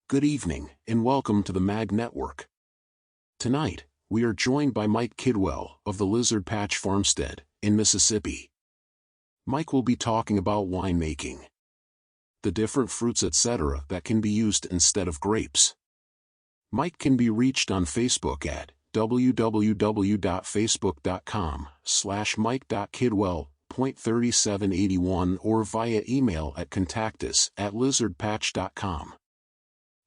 Good evening, and welcome to the M.A.G Network. Tonight, we are joined by Mike Kidwell of the Lizard Patch Farmstead in Mississippi. Mike will be talking about winemaking, the different fruits etc. that can be used instead of grapes. Mike can be reached on Facebook at www.facebook.com/mike.kidwell.3781 or via email at contactus@lizardpatch.com.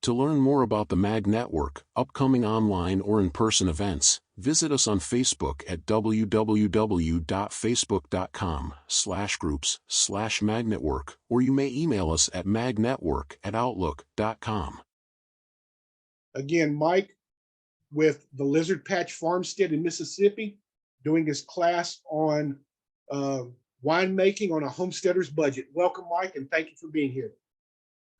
To learn more about the M.A.G Network, upcoming online or in-person events, visit us on Facebook at www.facebook.com/groups/magnetwork, or you may email us at magnetwork@outlook.com. Again, Mike with the Lizard Patch Farmstead in Mississippi, doing his class on winemaking on a homesteader's budget. Welcome, Mike, and thank you for being here.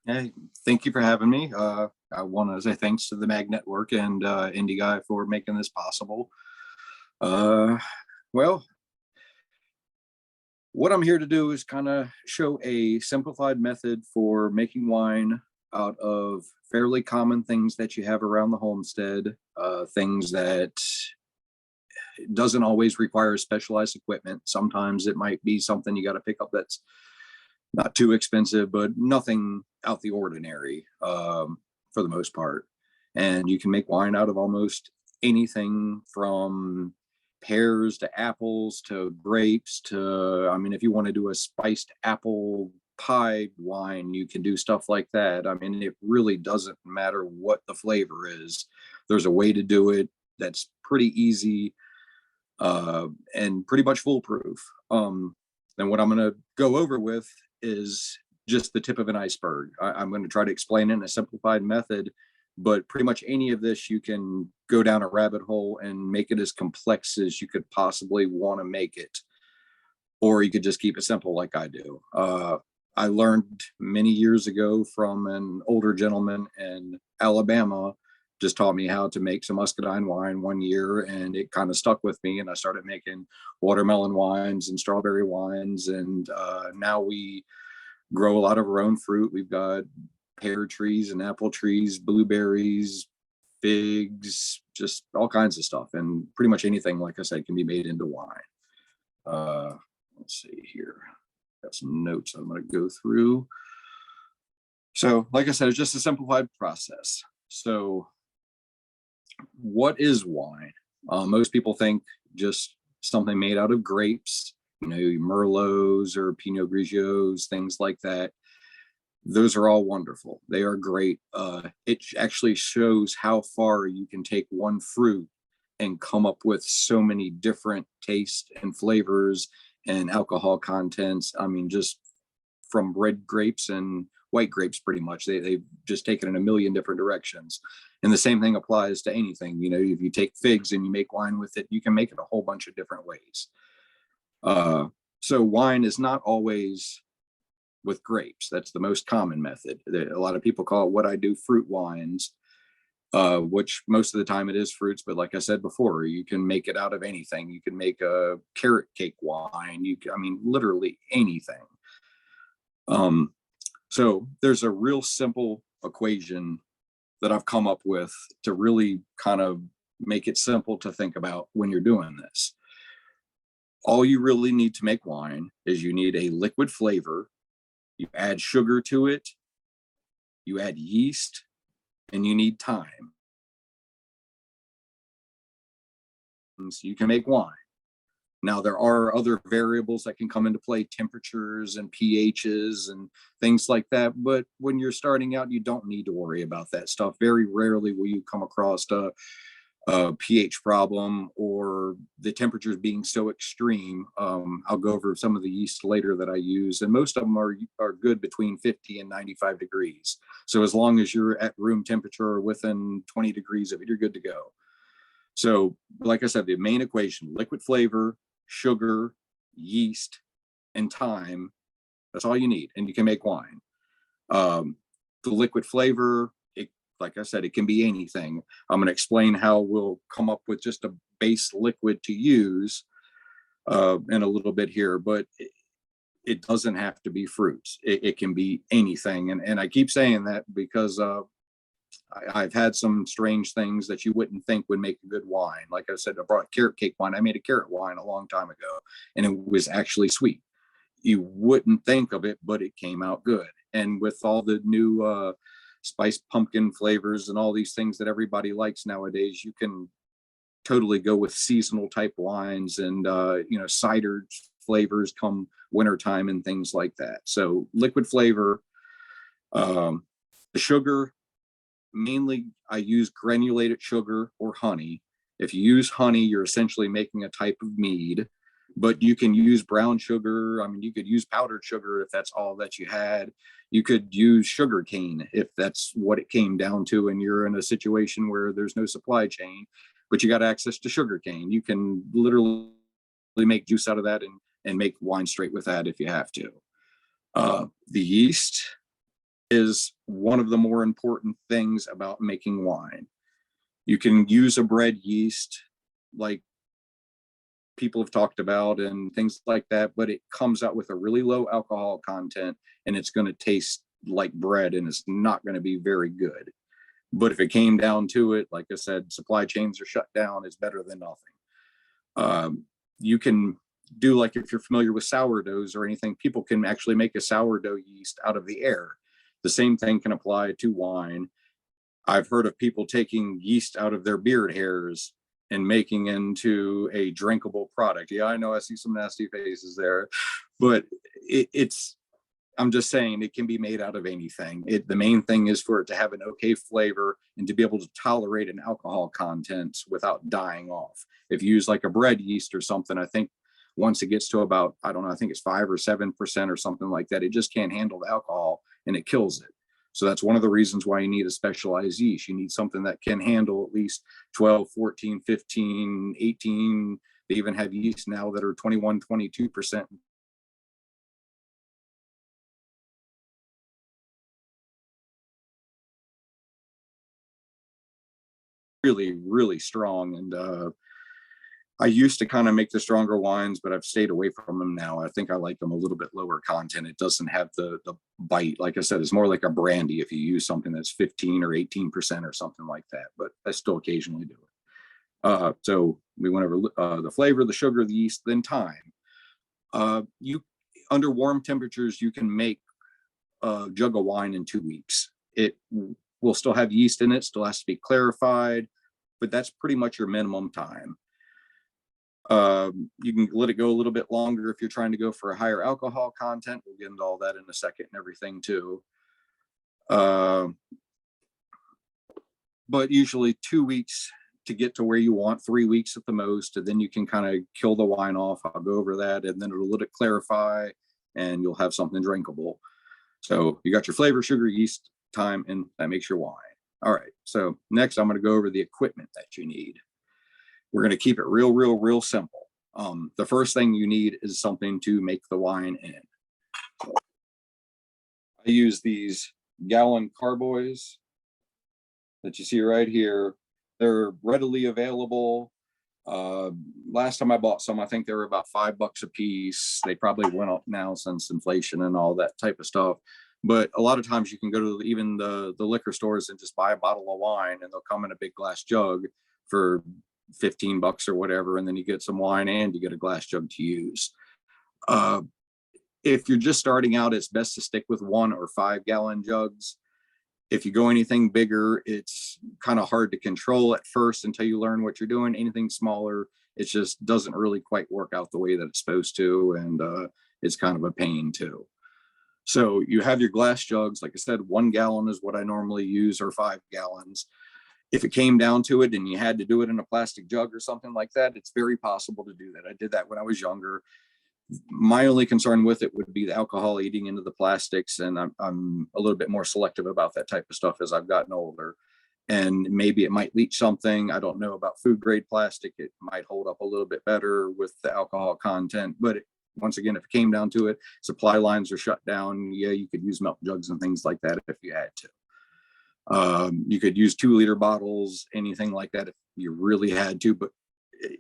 Hey, thank you for having me. I want to say thanks to the M.A.G Network and Indie Guy for making this possible. Well, what I'm here to do is kind of show a simplified method for making wine out of fairly common things that you have around the homestead, things that doesn't always require specialized equipment. Sometimes it might be something you got to pick up that's not too expensive, but nothing out the ordinary for the most part. And you can make wine out of almost anything from pears to apples to grapes to, I mean, if you want to do a spiced apple pie wine, you can do stuff like that. I mean, it really doesn't matter what the flavor is. There's a way to do it that's pretty easy and pretty much foolproof. And what I'm going to go over with is just the tip of an iceberg. I'm going to try to explain it in a simplified method, but pretty much any of this, you can go down a rabbit hole and make it as complex as you could possibly want to make it. Or you could just keep it simple like I do. I learned many years ago from an older gentleman in Alabama, just taught me how to make some muscadine wine one year, and it kind of stuck with me. And I started making watermelon wines and strawberry wines. And now we grow a lot of our own fruit. We've got pear trees and apple trees, blueberries, figs, just all kinds of stuff. And pretty much anything, like I said, can be made into wine. Let's see here. Got some notes I'm going to go through. So, like I said, it's just a simplified process. So, what is wine? Most people think just something made out of grapes, you know, Merlots or Pinot Grigios, things like that. Those are all wonderful. They are great. It actually shows how far you can take one fruit and come up with so many different tastes and flavors and alcohol contents. I mean, just from red grapes and white grapes, pretty much. They've just taken in a million different directions. And the same thing applies to anything. You know, if you take figs and you make wine with it, you can make it a whole bunch of different ways. So wine is not always with grapes. That's the most common method. A lot of people call it what I do fruit wines, which most of the time it is fruits. But like I said before, you can make it out of anything. You can make a carrot cake wine. I mean, literally anything. So there's a real simple equation that I've come up with to really kind of make it simple to think about when you're doing this. All you really need to make wine is you need a liquid flavor. You add sugar to it, you add yeast, and you need time. So you can make wine. Now, there are other variables that can come into play, temperatures and pHs and things like that. But when you're starting out, you don't need to worry about that stuff. Very rarely will you come across a pH problem or the temperatures being so extreme. I'll go over some of the yeast later that I use, and most of them are good between 50 and 95 degrees. So as long as you're at room temperature or within 20 degrees of it, you're good to go. So like I said, the main equation, liquid flavor, sugar, yeast, and time, that's all you need, and you can make wine. The liquid flavor, like I said, it can be anything. I'm going to explain how we'll come up with just a base liquid to use in a little bit here, but it doesn't have to be fruits. It can be anything. And I keep saying that because I've had some strange things that you wouldn't think would make a good wine. Like I said, I brought carrot cake wine. I made a carrot wine a long time ago, and it was actually sweet. You wouldn't think of it, but it came out good. And with all the new spiced pumpkin flavors and all these things that everybody likes nowadays, you can totally go with seasonal type wines and cider flavors come wintertime and things like that. So liquid flavor, the sugar, mainly I use granulated sugar or honey. If you use honey, you're essentially making a type of mead, but you can use brown sugar. I mean, you could use powdered sugar if that's all that you had. You could use sugar cane if that's what it came down to, and you're in a situation where there's no supply chain, but you got access to sugar cane. You can literally make juice out of that and make wine straight with that if you have to. The yeast is one of the more important things about making wine. You can use a bread yeast like people have talked about and things like that, but it comes out with a really low alcohol content and it's going to taste like bread and it's not going to be very good. But if it came down to it, like I said, supply chains are shut down, it's better than nothing. You can do, like if you're familiar with sourdoughs or anything, people can actually make a sourdough yeast out of the air. The same thing can apply to wine. I've heard of people taking yeast out of their beard hairs and making into a drinkable product. Yeah, I know, I see some nasty faces there, but I'm just saying it can be made out of anything. The main thing is for it to have an okay flavor and to be able to tolerate an alcohol content without dying off. If you use like a bread yeast or something, I think once it gets to about, I don't know, I think it's 5 or 7% or something like that, it just can't handle the alcohol and it kills it. So that's one of the reasons why you need a specialized yeast. You need something that can handle at least 12, 14, 15, 18. They even have yeast now that are 21, 22%. Really, really strong. And I used to kind of make the stronger wines, but I've stayed away from them now. I think I like them a little bit lower content. It doesn't have the bite. Like I said, it's more like a brandy if you use something that's 15 or 18% or something like that, but I still occasionally do it. So we went over the flavor, the sugar, the yeast, then time. You under warm temperatures, you can make a jug of wine in 2 weeks. It will still have yeast in it, still has to be clarified, but that's pretty much your minimum time. You can let it go a little bit longer if you're trying to go for a higher alcohol content. We'll get into all that in a second and everything too. But usually 2 weeks to get to where you want, 3 weeks at the most, and then you can kind of kill the wine off. I'll go over that, and then it'll let it clarify and you'll have something drinkable. So you got your flavor, sugar, yeast, time, and that makes your wine. All right, so next I'm going to go over the equipment that you need. We're going to keep it real simple. The first thing you need is something to make the wine in. So I use these gallon carboys that you see right here. They're readily available. Last time I bought some, I think they were about $5 a piece. They probably went up now since inflation and all that type of stuff. But a lot of times you can go to even the liquor stores and just buy a bottle of wine, and they'll come in a big glass jug for $15 or whatever, and then you get some wine and you get a glass jug to use. If you're just starting out, it's best to stick with 1 or 5 gallon jugs. If you go anything bigger, it's kind of hard to control at first until you learn what you're doing. Anything smaller, it just doesn't really quite work out the way that it's supposed to, and it's kind of a pain too. So you have your glass jugs. Like I said, 1 gallon is what I normally use, or 5 gallons. If it came down to it and you had to do it in a plastic jug or something like that, it's very possible to do that. I did that when I was younger. My only concern with it would be the alcohol eating into the plastics, and I'm a little bit more selective about that type of stuff as I've gotten older. And maybe it might leach something. I don't know about food grade plastic. It might hold up a little bit better with the alcohol content. But once again, if it came down to it, supply lines are shut down. Yeah, you could use milk jugs and things like that if you had to. You could use 2-liter bottles, anything like that if you really had to, but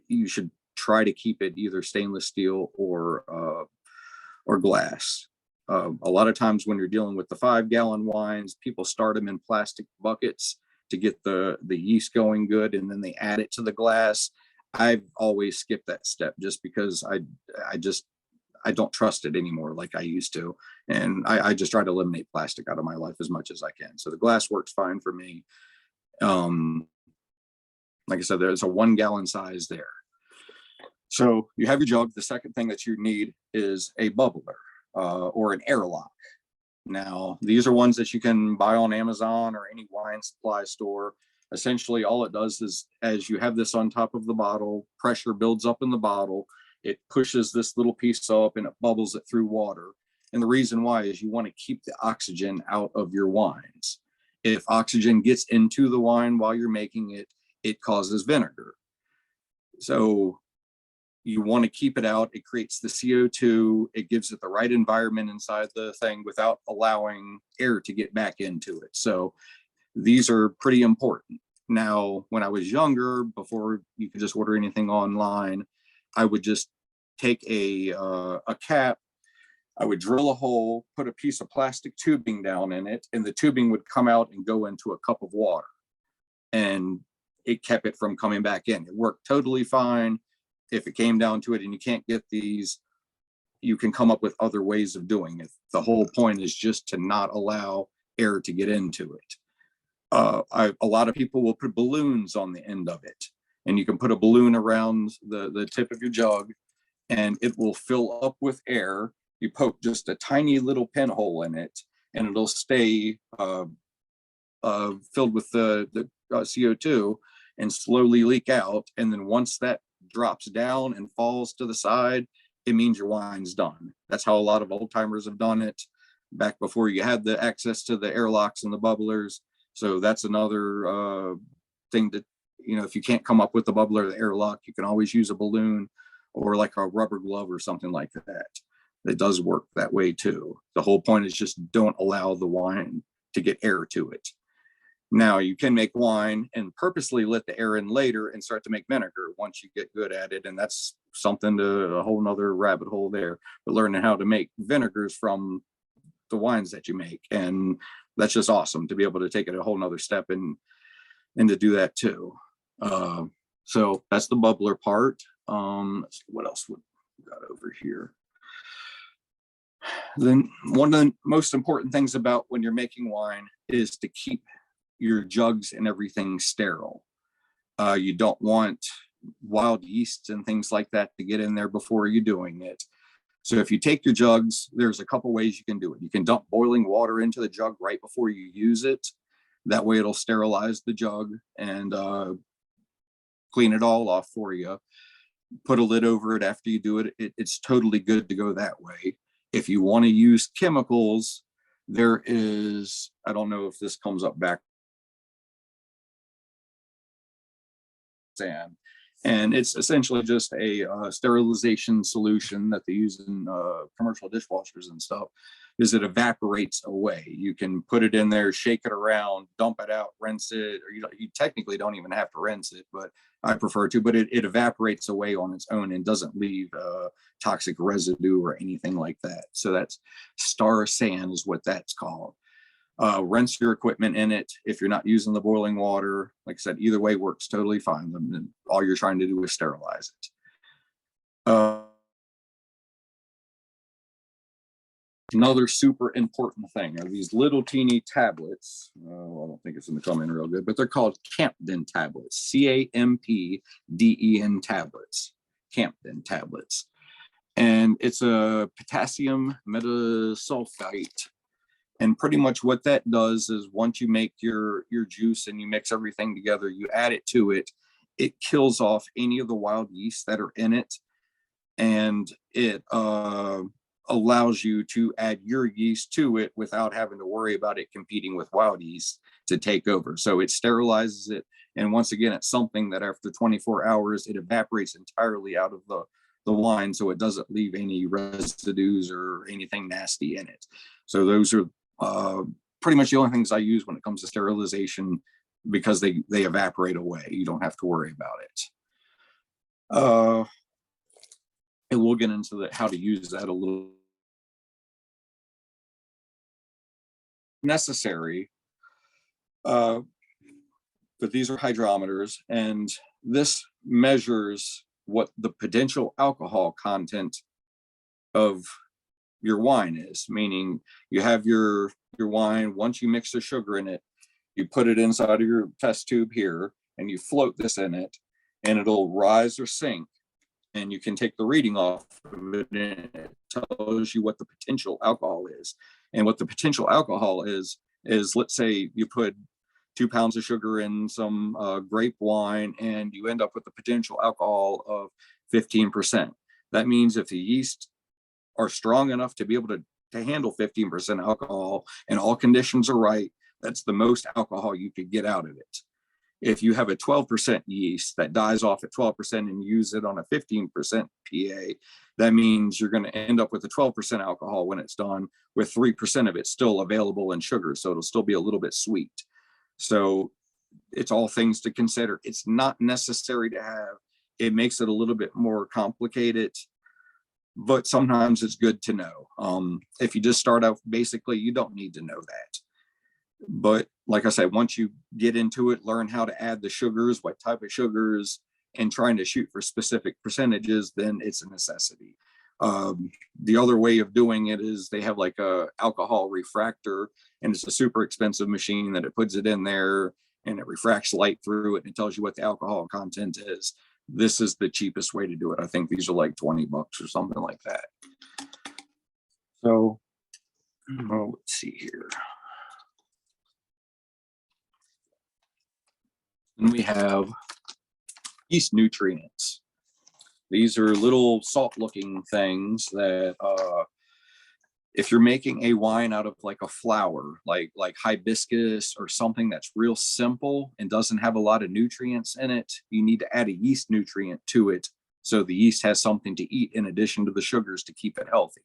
you should try to keep it either stainless steel or glass. A lot of times when you're dealing with the 5 gallon wines, people start them in plastic buckets to get the yeast going good, and then they add it to the glass. I've always skipped that step just because I don't trust it anymore like I used to. And I just try to eliminate plastic out of my life as much as I can. So the glass works fine for me. Like I said, there's a 1 gallon size there. So you have your jug. The second thing that you need is a bubbler or an airlock. Now, these are ones that you can buy on Amazon or any wine supply store. Essentially, all it does is, as you have this on top of the bottle, pressure builds up in the bottle. It pushes this little piece up and it bubbles it through water. And the reason why is you want to keep the oxygen out of your wines. If oxygen gets into the wine while you're making it, it causes vinegar. So you want to keep it out. It creates the CO2. It gives it the right environment inside the thing without allowing air to get back into it. So these are pretty important. Now, when I was younger, before you could just order anything online, I would just take a cap. I would drill a hole, put a piece of plastic tubing down in it, and the tubing would come out and go into a cup of water. And it kept it from coming back in. It worked totally fine. If it came down to it and you can't get these, you can come up with other ways of doing it. The whole point is just to not allow air to get into it. A lot of people will put balloons on the end of it, and you can put a balloon around the tip of your jug and it will fill up with air. You poke just a tiny little pinhole in it and it'll stay filled with the CO2 and slowly leak out. And then once that drops down and falls to the side, it means your wine's done. That's how a lot of old timers have done it back before you had the access to the airlocks and the bubblers. So that's another thing that, if you can't come up with the bubbler or the airlock, you can always use a balloon or like a rubber glove or something like that. It does work that way too. The whole point is just don't allow the wine to get air to it. Now you can make wine and purposely let the air in later and start to make vinegar once you get good at it. And that's something to a whole nother rabbit hole there, but learning how to make vinegars from the wines that you make. And that's just awesome to be able to take it a whole nother step and to do that too. So that's the bubbler part. Let's see what else we got over here. Then one of the most important things about when you're making wine is to keep your jugs and everything sterile. You don't want wild yeasts and things like that to get in there before you're doing it. So if you take your jugs, there's a couple ways you can do it. You can dump boiling water into the jug right before you use it. That way it'll sterilize the jug and clean it all off for you. Put a lid over it after you do it. It's totally good to go that way. If you want to use chemicals, there is, I don't know if this comes up back, and it's essentially just a sterilization solution that they use in commercial dishwashers and stuff. Is it evaporates away. You can put it in there, shake it around, dump it out, rinse it, or you technically don't even have to rinse it, but I prefer to. But it evaporates away on its own and doesn't leave toxic residue or anything like that. So that's Star San is what that's called. Rinse your equipment in it. If you're not using the boiling water, like I said, either way works totally fine. And all you're trying to do is sterilize it. Another super important thing are these little teeny tablets. I don't think it's going to come in real good, but they're called Campden tablets. CAMPDEN tablets. Campden tablets. And it's a potassium metasulfite. And pretty much what that does is once you make your juice and you mix everything together, you add it to it, it kills off any of the wild yeast that are in it. And it allows you to add your yeast to it without having to worry about it competing with wild yeast to take over. So it sterilizes it. And once again, it's something that after 24 hours, it evaporates entirely out of the wine. So it doesn't leave any residues or anything nasty in it. So those are pretty much the only things I use when it comes to sterilization, because they evaporate away. You don't have to worry about it. And we'll get into how to use that a little. Necessary. but these are hydrometers, and this measures what the potential alcohol content of your wine is, meaning you have your wine. Once you mix the sugar in it, you put it inside of your test tube here and you float this in it, and it'll rise or sink, and you can take the reading off of it, and it tells you what the potential alcohol is. And what the potential alcohol is let's say you put 2 pounds of sugar in some grape wine and you end up with the potential alcohol of 15%. That means if the yeast are strong enough to be able to handle 15% alcohol and all conditions are right, that's the most alcohol you could get out of it. If you have a 12% yeast that dies off at 12% and use it on a 15% PA, that means you're going to end up with a 12% alcohol when it's done, with 3% of it still available in sugar. So it'll still be a little bit sweet. So it's all things to consider. It's not necessary to have. It makes it a little bit more complicated, but sometimes it's good to know. If you just start out basically, you don't need to know that. But like I said, once you get into it, learn how to add the sugars, what type of sugars, and trying to shoot for specific percentages, then it's a necessity. The other way of doing it is they have like a alcohol refractor, and it's a super expensive machine that it puts it in there and it refracts light through it and it tells you what the alcohol content is. This is the cheapest way to do it. I think these are like $20 or something like that. So, let's see here. And we have yeast nutrients. These are little salt looking things that if you're making a wine out of like a flower, like hibiscus or something that's real simple and doesn't have a lot of nutrients in it, you need to add a yeast nutrient to it so the yeast has something to eat in addition to the sugars to keep it healthy.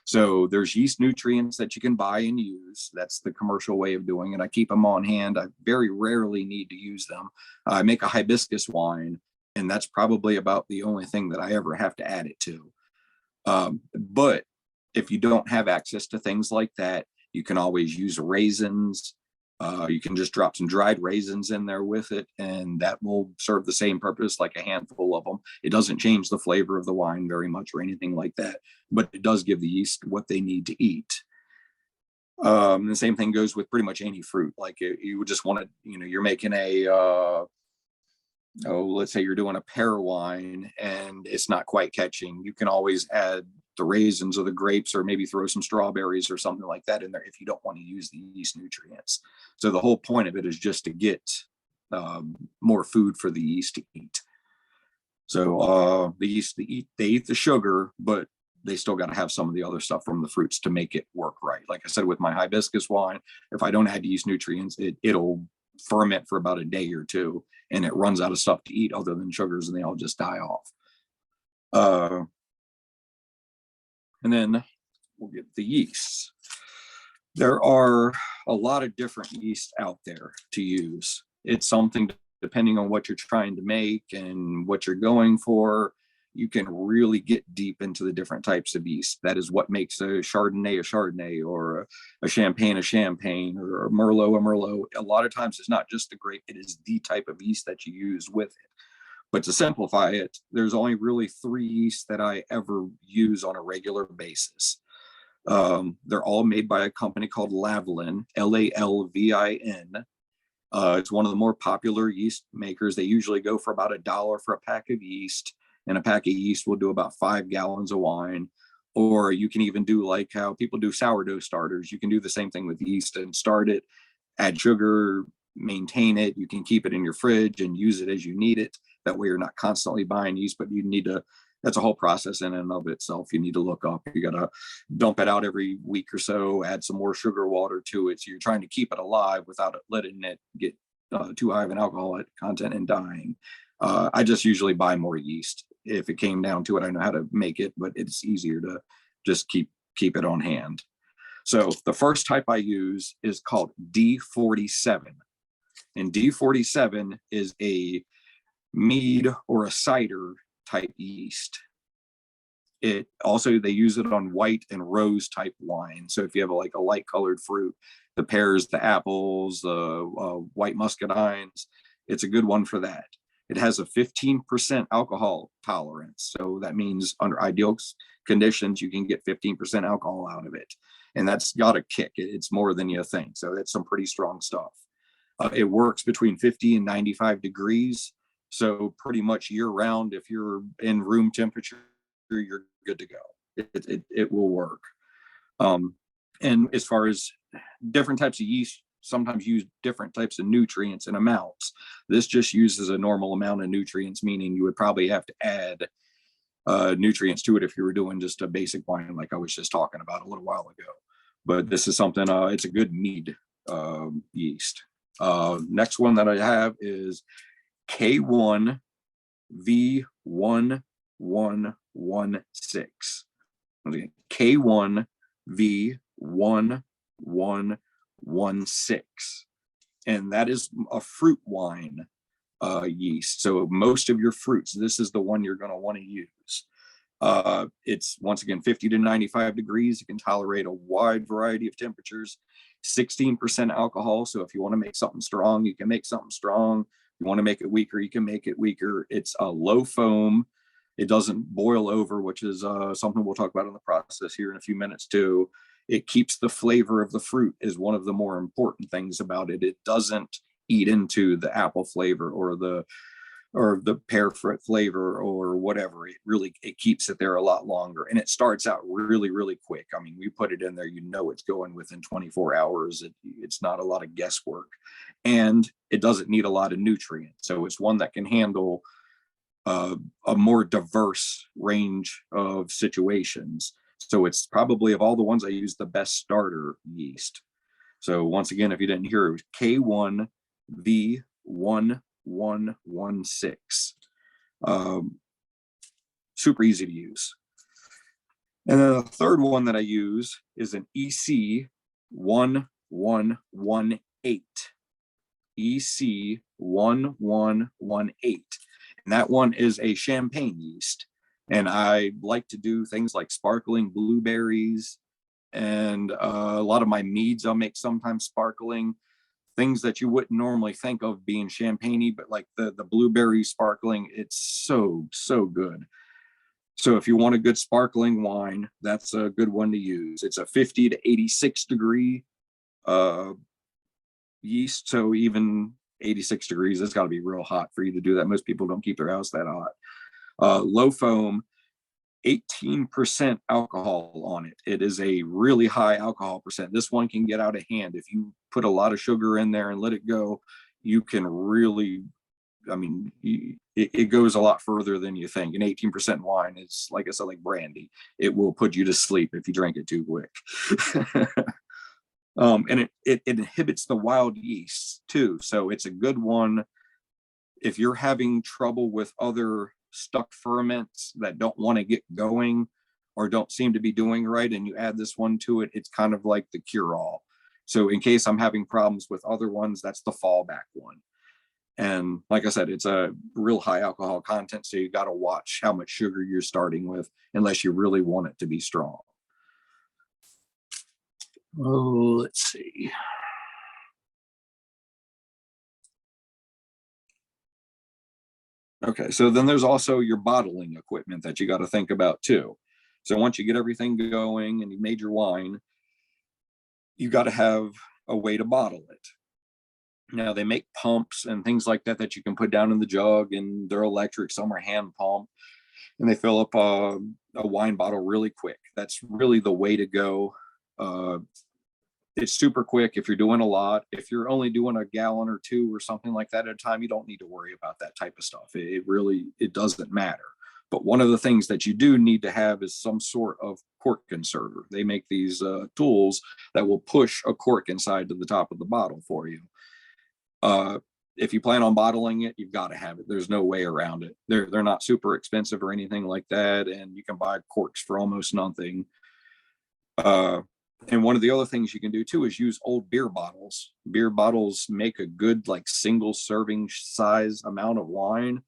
So there's yeast nutrients that you can buy and use. That's the commercial way of doing it. I keep them on hand. I very rarely need to use them. I make a hibiscus wine, and that's probably about the only thing that I ever have to add it to. But if you don't have access to things like that, you can always use raisins. You can just drop some dried raisins in there with it, and that will serve the same purpose, like a handful of them. It doesn't change the flavor of the wine very much or anything like that, but it does give the yeast what they need to eat. The same thing goes with pretty much any fruit. Like you would just want to, you're making let's say you're doing a pear wine and it's not quite catching. You can always add the raisins or the grapes, or maybe throw some strawberries or something like that in there if you don't want to use the yeast nutrients. So the whole point of it is just to get more food for the yeast to eat. So the yeast, they eat the sugar, but they still got to have some of the other stuff from the fruits to make it work right. Like I said, with my hibiscus wine, if I don't add yeast nutrients, it'll ferment for about a day or two, and it runs out of stuff to eat other than sugars, and they all just die off. And then we'll get the yeasts. There are a lot of different yeast out there to use. It's something, depending on what you're trying to make and what you're going for, you can really get deep into the different types of yeast. That is what makes a Chardonnay, or a Champagne, or a Merlot. A lot of times it's not just the grape, it is the type of yeast that you use with it. But to simplify it, there's only really 3 yeasts that I ever use on a regular basis. They're all made by a company called Lavin, Lalvin. It's one of the more popular yeast makers. They usually go for about $1 for a pack of yeast, and a pack of yeast will do about 5 gallons of wine. Or you can even do like how people do sourdough starters. You can do the same thing with yeast and start it, add sugar, maintain it. You can keep it in your fridge and use it as you need it. That way you're not constantly buying yeast, but you need to, that's a whole process in and of itself. You need to look up, you got to dump it out every week or so, add some more sugar water to it. So you're trying to keep it alive without it letting it get too high of an alcohol content and dying. I just usually buy more yeast. If it came down to it, I know how to make it, but it's easier to just keep it on hand. So the first type I use is called D47. And D47 is a mead or a cider type yeast. It also, they use it on white and rose type wine. So if you have like a light colored fruit, the pears, the apples, the white muscadines, It's a good one for that. It has a 15% alcohol tolerance. So that means under ideal conditions, you can get 15% alcohol out of it. And that's got a kick. It's more than you think. So that's some pretty strong stuff. It works between 50 and 95 degrees. So pretty much year round, if you're in room temperature, you're good to go. It will work. And as far as different types of yeast, sometimes use different types of nutrients and amounts. This just uses a normal amount of nutrients, meaning you would probably have to add nutrients to it if you were doing just a basic wine like I was just talking about a little while ago. But this is something, it's a good mead yeast. Next one that I have is K1 V1116. K1 V1116. And that is a fruit wine yeast. So most of your fruits, this is the one you're going to want to use. It's once again 50 to 95 degrees. It can tolerate a wide variety of temperatures. 16% alcohol. So if you want to make something strong, you can make something strong. You want to make it weaker, you can make it weaker. It's a low foam. It doesn't boil over, which is something we'll talk about in the process here in a few minutes too. It keeps the flavor of the fruit is one of the more important things about it. It doesn't eat into the apple flavor or the pear fruit flavor or whatever. It keeps it there a lot longer, and it starts out really, really quick. I mean, we put it in there, it's going within 24 hours. It's not a lot of guesswork, and it doesn't need a lot of nutrients. So it's one that can handle a more diverse range of situations. So it's probably, of all the ones I use, the best starter yeast. So once again, if you didn't hear, it was K1 V1116. Super easy to use. And then the third one that I use is an EC1118. EC1118. And that one is a champagne yeast. And I like to do things like sparkling blueberries, and a lot of my meads I'll make sometimes sparkling, things that you wouldn't normally think of being champagne-y, but like the blueberry sparkling, it's so good. So if you want a good sparkling wine, that's a good one to use. It's a 50 to 86 degree yeast. So even 86 degrees, it's got to be real hot for you to do that. Most people don't keep their house that hot. Low foam, 18% alcohol on it. It is a really high alcohol percent. This one can get out of hand. If you put a lot of sugar in there and let it go, you can really, it goes a lot further than you think. And 18% wine is, like I said, like brandy. It will put you to sleep if you drink it too quick. And it inhibits the wild yeast too. So it's a good one if you're having trouble with other stuck ferments that don't want to get going or don't seem to be doing right, and you add this one to it, it's kind of like the cure-all. So in case I'm having problems with other ones, that's the fallback one. And like I said, it's a real high alcohol content, so you got to watch how much sugar you're starting with unless you really want it to be strong. Oh, let's see. Okay, so then there's also your bottling equipment that you got to think about too. So once you get everything going and you made your wine, you got to have a way to bottle it. Now they make pumps and things like that that you can put down in the jug, and they're electric, some are hand pump, and they fill up a wine bottle really quick. That's really the way to go. It's super quick if you're doing a lot. If you're only doing a gallon or two or something like that at a time, you don't need to worry about that type of stuff. It doesn't matter. But one of the things that you do need to have is some sort of cork inserter. They make these tools that will push a cork inside to the top of the bottle for you. If you plan on bottling it, you've got to have it. There's no way around it. They're not super expensive or anything like that, and you can buy corks for almost nothing. And one of the other things you can do too is use old beer bottles. Beer bottles make a good like single serving size amount of wine,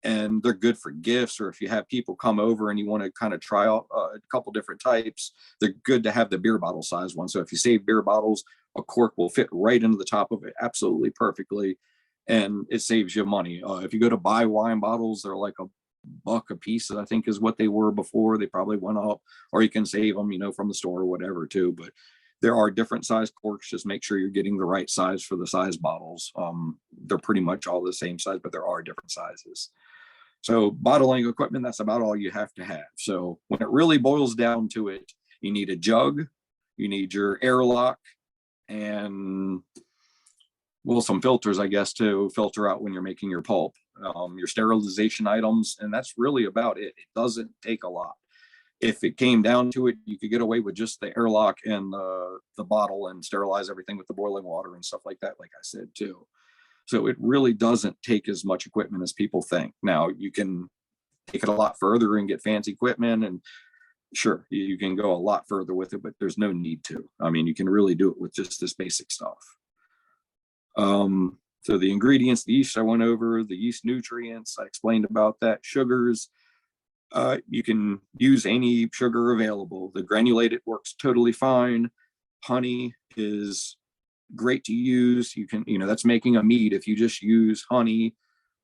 and they're good for gifts, or if you have people come over and you want to kind of try out a couple different types, they're good to have the beer bottle size one. So if you save beer bottles, a cork will fit right into the top of it absolutely perfectly. and it saves you money. If you go to buy wine bottles, they're like $1 a piece, I think is what they were before. They probably went up, or you can save them, from the store or whatever too. But there are different size corks. Just make sure you're getting the right size for the size bottles. They're pretty much all the same size, but there are different sizes. So bottling equipment, that's about all you have to have. So when it really boils down to it, you need a jug, you need your airlock, and some filters, I guess, to filter out when you're making your pulp, your sterilization items, and that's really about it. It doesn't take a lot. If it came down to it, you could get away with just the airlock and the bottle and sterilize everything with the boiling water and stuff like that, like I said, too. So it really doesn't take as much equipment as people think. Now, you can take it a lot further and get fancy equipment, and sure, you can go a lot further with it, but there's no need to. I mean, you can really do it with just this basic stuff. So the ingredients, the yeast I went over, the yeast nutrients, I explained about that. Sugars, you can use any sugar available. The granulated works totally fine. Honey is great to use. You can, that's making a mead. If you just use honey,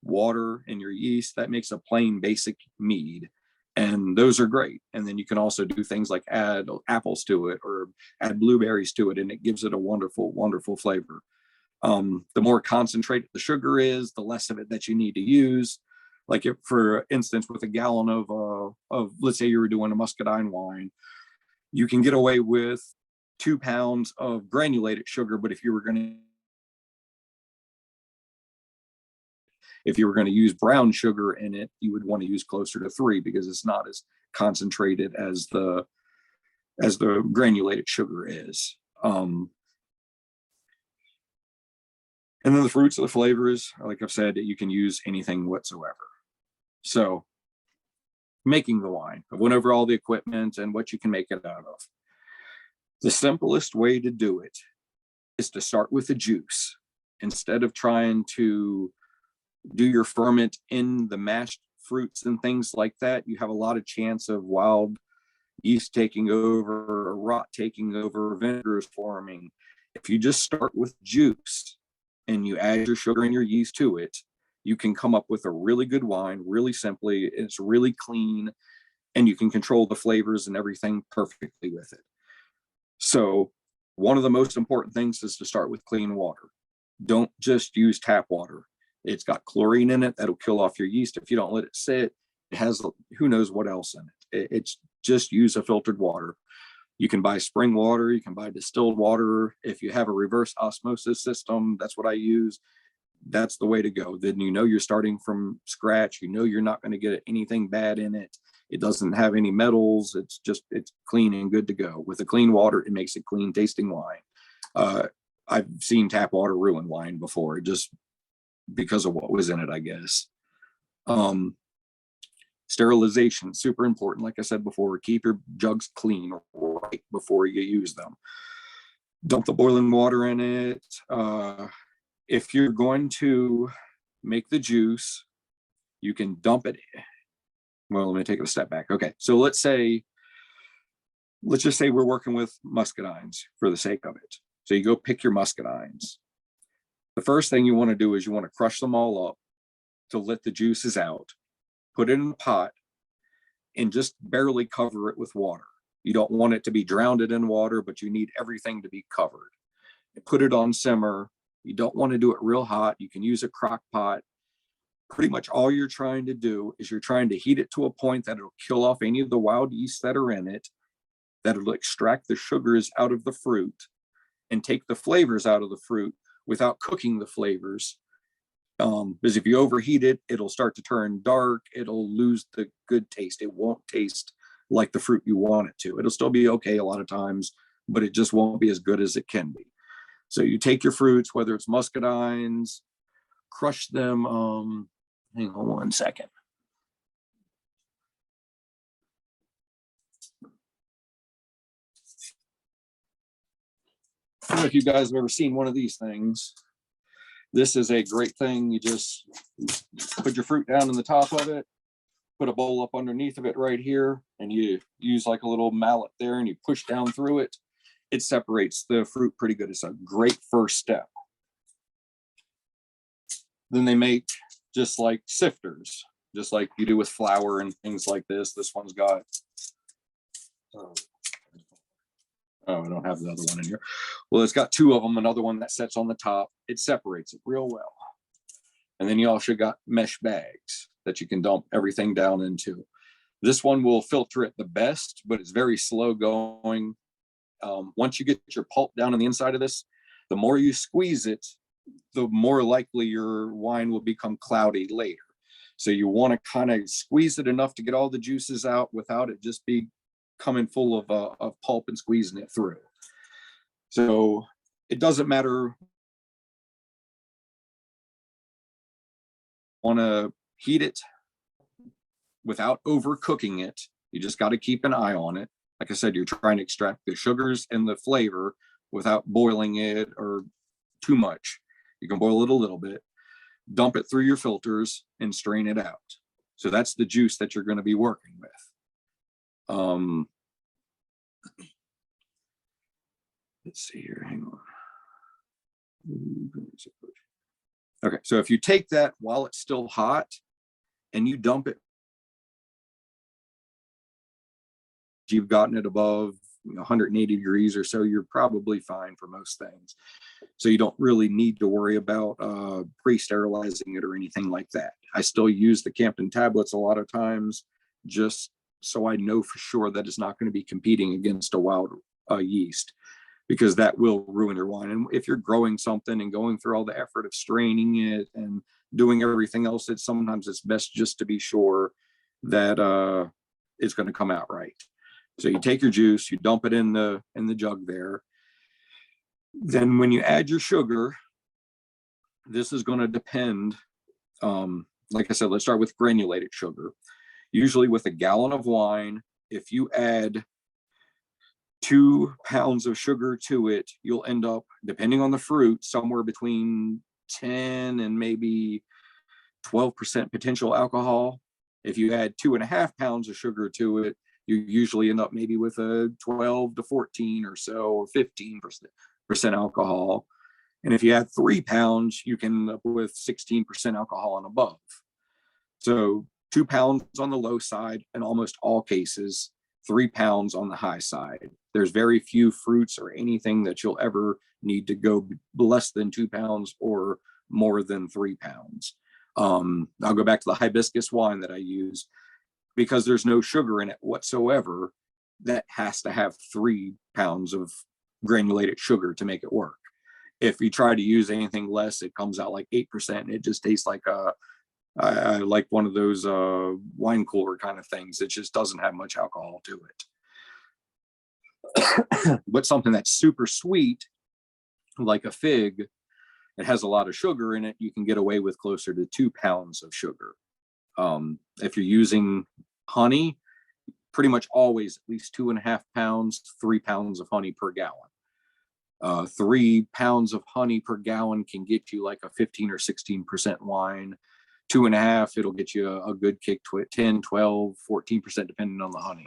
water, and your yeast, that makes a plain basic mead. And those are great. And then you can also do things like add apples to it or add blueberries to it, and it gives it a wonderful, wonderful flavor. The more concentrated the sugar is, the less of it that you need to use. Like if, for instance, with a gallon of let's say you were doing a muscadine wine, you can get away with 2 pounds of granulated sugar. But if you were going to use brown sugar in it, you would want to use closer to 3 because it's not as concentrated as the granulated sugar is. And then the fruits of the flavors, like I've said, you can use anything whatsoever. So making the wine, I went over all the equipment and what you can make it out of. The simplest way to do it is to start with the juice. Instead of trying to do your ferment in the mashed fruits and things like that, you have a lot of chance of wild yeast taking over, or rot taking over, vinegars forming. If you just start with juice and you add your sugar and your yeast to it, you can come up with a really good wine really simply. It's really clean, and you can control the flavors and everything perfectly with it. So one of the most important things is to start with clean water. Don't just use tap water. It's got chlorine in it that'll kill off your yeast if you don't let it sit. It has who knows what else in it. It's just use a filtered water. You can buy spring water, you can buy distilled water. If you have a reverse osmosis system, that's what I use. That's the way to go. Then you're starting from scratch. You're not going to get anything bad in it. It doesn't have any metals. It's clean and good to go. With the clean water, it makes it clean tasting wine. I've seen tap water ruin wine before, just because of what was in it, I guess. Sterilization, super important. Like I said before, keep your jugs clean right before you use them. Dump the boiling water in it. If you're going to make the juice, you can dump it. Well, let me take it a step back. Okay, so let's just say we're working with muscadines for the sake of it. So you go pick your muscadines. The first thing you want to do is you want to crush them all up to let the juices out. Put it in a pot and just barely cover it with water. You don't want it to be drowned in water, but you need everything to be covered. Put it on simmer. You don't want to do it real hot. You can use a crock pot. Pretty much all you're trying to do is you're trying to heat it to a point that it'll kill off any of the wild yeast that are in it, that it'll extract the sugars out of the fruit and take the flavors out of the fruit without cooking the flavors. Because if you overheat it, it'll start to turn dark. It'll lose the good taste. It won't taste like the fruit you want it to. It'll still be okay a lot of times, but it just won't be as good as it can be. So you take your fruits, whether it's muscadines, crush them. Hang on one second. I don't know if you guys have ever seen one of these things. This is a great thing. You just put your fruit down in the top of it, put a bowl up underneath of it right here, and you use like a little mallet there and you push down through it. It separates the fruit pretty good. It's a great first step. then they make just like sifters, just like you do with flour and things like this. This one's got, oh, I don't have the other one in here. Well, it's got two of them, another one that sets on the top. It separates it real well. And then you also got mesh bags that you can dump everything down into. This one will filter it the best, but it's very slow going. Once you get your pulp down on the inside of this, the more you squeeze it, the more likely your wine will become cloudy later. So you want to kind of squeeze it enough to get all the juices out without it just be coming full of pulp and squeezing it through. So it doesn't matter. Want to heat it without overcooking it. You just got to keep an eye on it. Like I said, you're trying to extract the sugars and the flavor without boiling it or too much. You can boil it a little bit, dump it through your filters and strain it out. So that's the juice that you're going to be working with. Let's see here, hang on. Okay, so if you take that while it's still hot and you dump it, you've gotten it above 180 degrees or so, you're probably fine for most things. So you don't really need to worry about pre-sterilizing it or anything like that. I still use the Campton tablets a lot of times just so I know for sure that it's not going to be competing against a wild yeast, because that will ruin your wine. And if you're growing something and going through all the effort of straining it and doing everything else, sometimes it's best just to be sure that it's going to come out right. So you take your juice, you dump it in the jug there. Then when you add your sugar, this is going to depend. Like I said, let's start with granulated sugar. Usually with a gallon of wine, if you add 2 pounds of sugar to it, you'll end up, depending on the fruit, somewhere between 10 and maybe 12% potential alcohol. If you add 2.5 pounds of sugar to it, you usually end up maybe with a 12 to 14 or so, or 15% alcohol. And if you add 3 pounds, you can end up with 16% alcohol and above. So 2 pounds on the low side in almost all cases, 3 pounds on the high side. There's very few fruits or anything that you'll ever need to go less than 2 pounds or more than 3 pounds. I'll go back to the hibiscus wine that I use. Because there's no sugar in it whatsoever, that has to have 3 pounds of granulated sugar to make it work. If you try to use anything less, it comes out like 8%, and it just tastes like I like one of those wine cooler kind of things. It just doesn't have much alcohol to it. But something that's super sweet, like a fig, it has a lot of sugar in it, you can get away with closer to 2 pounds of sugar. If you're using honey, pretty much always at least 2.5 pounds, 3 pounds of honey per gallon. 3 pounds of honey per gallon can get you like a 15 or 16% wine. 2.5, it'll get you a good kick to it, 10, 12, 14%, depending on the honey.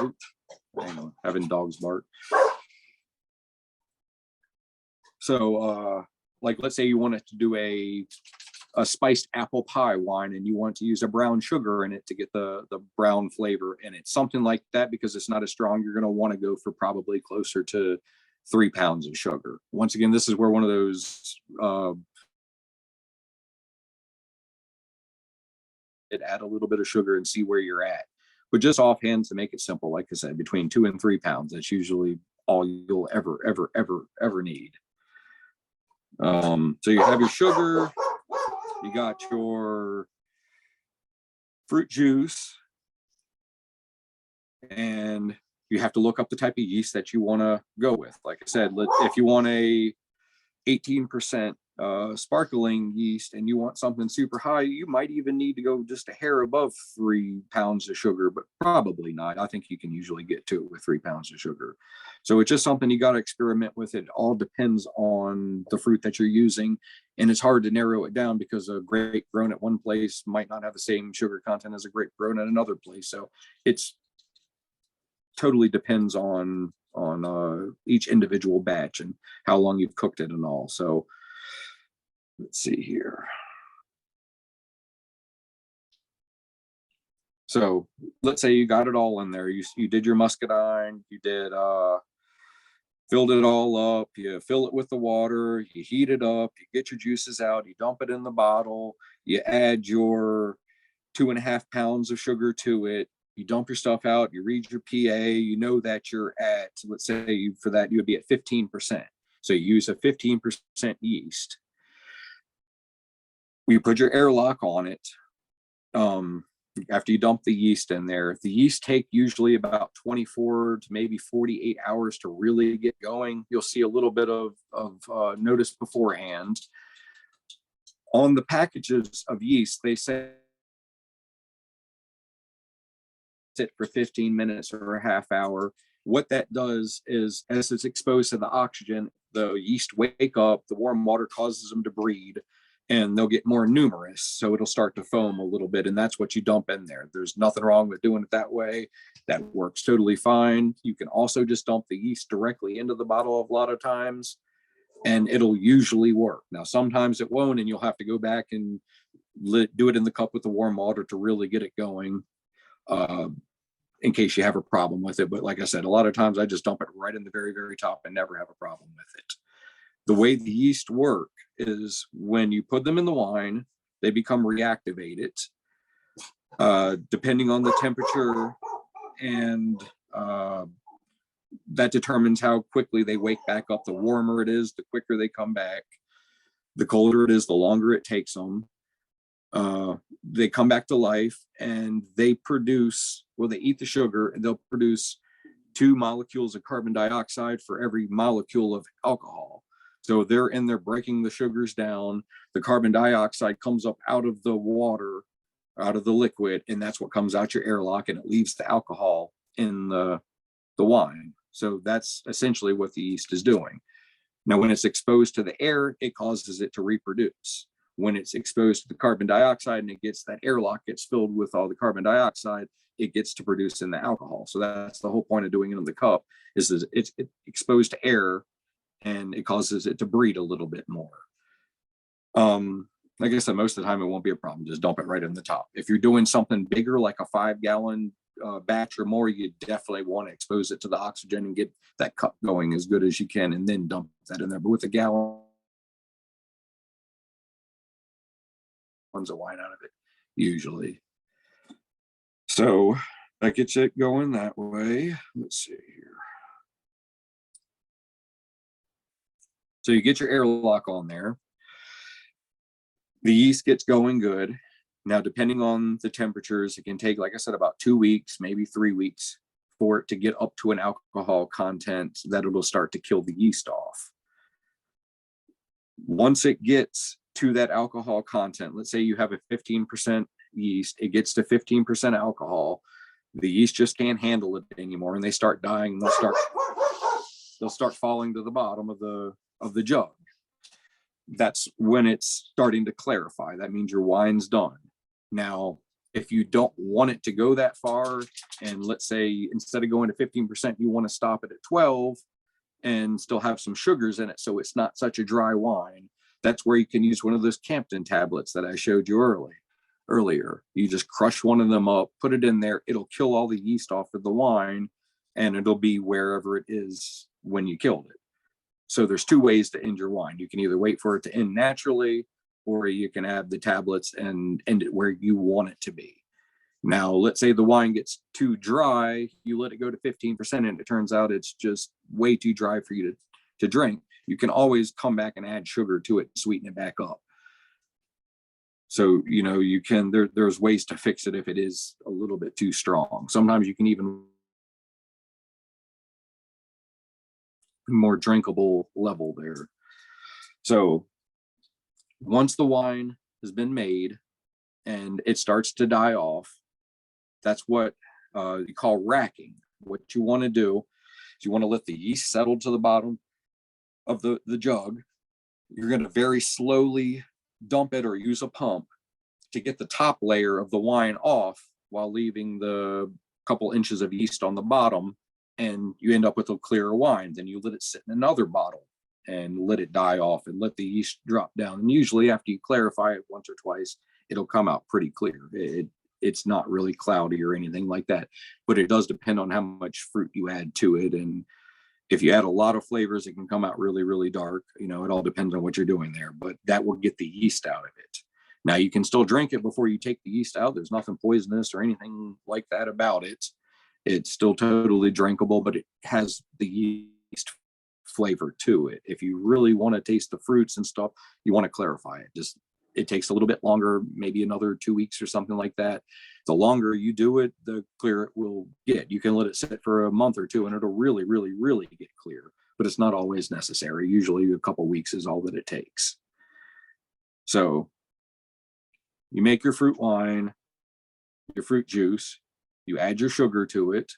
Oops, hang on, having dogs bark. So, like, let's say you wanted to do a spiced apple pie wine and you want to use a brown sugar in it to get the brown flavor in it, something like that, because it's not as strong, you're going to want to go for probably closer to 3 pounds of sugar. Once again, this is where one of those add a little bit of sugar and see where you're at. But just offhand, to make it simple, like I said, between 2 and 3 pounds, that's usually all you'll ever need. So you have your sugar, you got your fruit juice, and you have to look up the type of yeast that you want to go with. Like I said, if you want a 18% sparkling yeast and you want something super high, you might even need to go just a hair above 3 pounds of sugar, but probably not. I think you can usually get to it with 3 pounds of sugar. So it's just something you got to experiment with. It all depends on the fruit that you're using, and it's hard to narrow it down because a grape grown at one place might not have the same sugar content as a grape grown at another place. So it's totally depends on each individual batch and how long you've cooked it and all. So let's see here. So let's say you got it all in there. You did your muscadine, you did filled it all up, you fill it with the water, you heat it up, you get your juices out, you dump it in the bottle, you add your 2.5 pounds of sugar to it, you dump your stuff out, you read your PA, you know that you're at, let's say for that you would be at 15%. So you use a 15% yeast. You put your airlock on it. After you dump the yeast in there, the yeast take usually about 24 to maybe 48 hours to really get going. You'll see a little bit of notice beforehand. On the packages of yeast, they say sit for 15 minutes or a half hour. What that does is, as it's exposed to the oxygen, the yeast wake up, the warm water causes them to breed, and they'll get more numerous. So it'll start to foam a little bit, and that's what you dump in there. There's nothing wrong with doing it that way. That works totally fine. You can also just dump the yeast directly into the bottle a lot of times, and it'll usually work. Now, sometimes it won't, and you'll have to go back and do it in the cup with the warm water to really get it going, in case you have a problem with it. But like I said, a lot of times I just dump it right in the very, very top and never have a problem with it. The way the yeast work is when you put them in the wine, they become reactivated, depending on the temperature, and that determines how quickly they wake back up. The warmer it is, the quicker they come back. The colder it is, the longer it takes them. They come back to life, and they produce, well, they eat the sugar, and they'll produce 2 molecules of carbon dioxide for every molecule of alcohol. So they're in there breaking the sugars down. The carbon dioxide comes up out of the water, out of the liquid, and that's what comes out your airlock, and it leaves the alcohol in the wine. So that's essentially what the yeast is doing. Now, when it's exposed to the air, it causes it to reproduce. When it's exposed to the carbon dioxide and it gets, that airlock gets filled with all the carbon dioxide, it gets to produce in the alcohol. So that's the whole point of doing it in the cup, is that it's exposed to air, and it causes it to breed a little bit more. Like I said, most of the time it won't be a problem. Just dump it right in the top. If you're doing something bigger, like a 5-gallon batch or more, you definitely want to expose it to the oxygen and get that cup going as good as you can, and then dump that in there. But with a gallon of wine out of it, usually. So that gets it going that way. Let's see here. So you get your airlock on there. The yeast gets going good. Now, depending on the temperatures, it can take, like I said, about 2 weeks, maybe 3 weeks for it to get up to an alcohol content that it'll start to kill the yeast off. Once it gets to that alcohol content, let's say you have a 15% yeast, it gets to 15% alcohol, the yeast just can't handle it anymore, and they start dying, and they'll start falling to the bottom of the jug. That's when it's starting to clarify. That means your wine's done. Now, if you don't want it to go that far, and let's say instead of going to 15%, you want to stop it at 12 and still have some sugars in it, so it's not such a dry wine, that's where you can use one of those Campton tablets that I showed you earlier. You just crush one of them up, put it in there, it'll kill all the yeast off of the wine, and it'll be wherever it is when you killed it. So there's 2 ways to end your wine. You can either wait for it to end naturally, or you can add the tablets and end it where you want it to be. Now, let's say the wine gets too dry, you let it go to 15%, and it turns out it's just way too dry for you to drink. You can always come back and add sugar to it, sweeten it back up. So, you can, there's ways to fix it if it is a little bit too strong. Sometimes you can even more drinkable level there. So once the wine has been made and it starts to die off, that's what you call racking. What you want to do is you want to let the yeast settle to the bottom of the jug. You're going to very slowly dump it or use a pump to get the top layer of the wine off while leaving the couple inches of yeast on the bottom, and you end up with a clearer wine. Then you let it sit in another bottle and let it die off and let the yeast drop down. And usually after you clarify it once or twice, it'll come out pretty clear. It's not really cloudy or anything like that, but it does depend on how much fruit you add to it. And if you add a lot of flavors, it can come out really, really dark. You know, it all depends on what you're doing there, but that will get the yeast out of it. Now you can still drink it before you take the yeast out. There's nothing poisonous or anything like that about it. It's still totally drinkable, but it has the yeast flavor to it. If you really want to taste the fruits and stuff, you want to clarify it. Just, it takes a little bit longer, maybe another 2 weeks or something like that. The longer you do it, the clearer it will get. You can let it sit for a month or two and it'll really, really, really get clear, but it's not always necessary. Usually a couple weeks is all that it takes. So you make your fruit wine, your fruit juice, you add your sugar to it,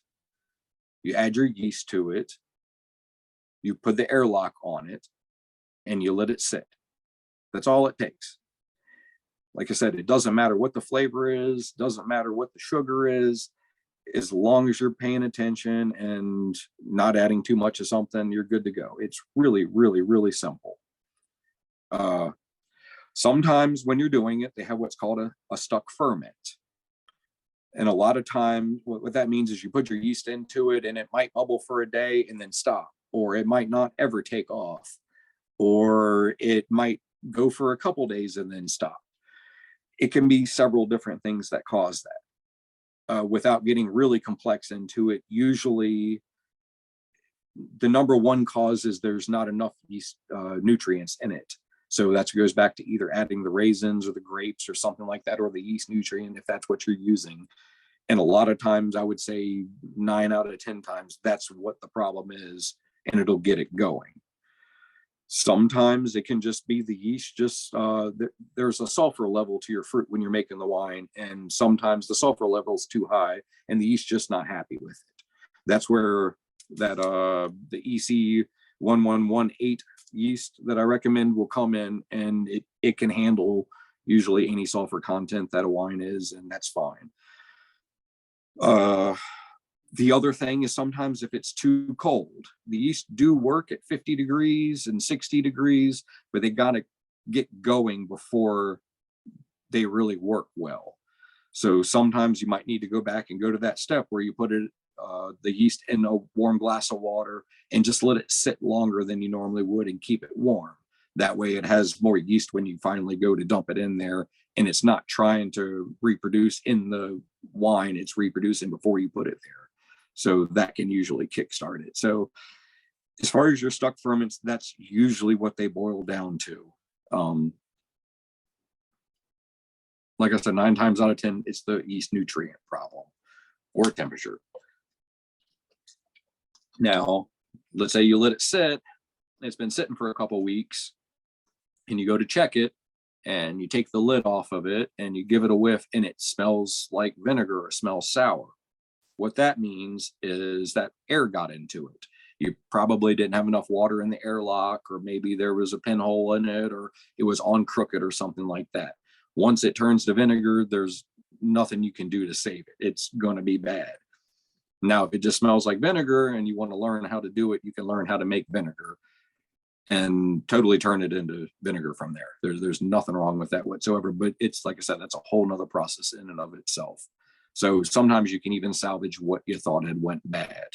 you add your yeast to it, you put the airlock on it, and you let it sit. That's all it takes. Like I said, it doesn't matter what the flavor is, doesn't matter what the sugar is, as long as you're paying attention and not adding too much of something, you're good to go. It's really, really, really simple. Sometimes when you're doing it, they have what's called a stuck ferment. And a lot of times what that means is you put your yeast into it and it might bubble for a day and then stop, or it might not ever take off, or it might go for a couple days and then stop. It can be several different things that cause that. Without getting really complex into it, usually the number one cause is there's not enough yeast nutrients in it. So that goes back to either adding the raisins or the grapes or something like that, or the yeast nutrient, if that's what you're using. And a lot of times, I would say 9 out of 10 times, that's what the problem is, and it'll get it going. Sometimes it can just be the yeast, there's a sulfur level to your fruit when you're making the wine, and sometimes the sulfur level is too high and the yeast just not happy with it. That's where the EC 1118 yeast that I recommend will come in, and it can handle usually any sulfur content that a wine is, and that's fine. The other thing is sometimes if it's too cold, the yeast do work at 50 degrees and 60 degrees, but they got to get going before they really work well. So sometimes you might need to go back and go to that step where you put the yeast in a warm glass of water and just let it sit longer than you normally would and keep it warm. That way it has more yeast when you finally go to dump it in there, and it's not trying to reproduce in the wine, it's reproducing before you put it there. So that can usually kickstart it. So as far as your stuck ferments, that's usually what they boil down to. Like I said, 9 times out of 10, it's the yeast nutrient problem or temperature. Now, let's say you let it sit, it's been sitting for a couple weeks, and you go to check it, and you take the lid off of it, and you give it a whiff, and it smells like vinegar or smells sour. What that means is that air got into it. You probably didn't have enough water in the airlock, or maybe there was a pinhole in it, or it was on crooked or something like that. Once it turns to vinegar, there's nothing you can do to save it. It's going to be bad. Now, if it just smells like vinegar and you want to learn how to do it, you can learn how to make vinegar and totally turn it into vinegar from there. There's nothing wrong with that whatsoever, but it's, like I said, that's a whole nother process in and of itself. So sometimes you can even salvage what you thought had went bad.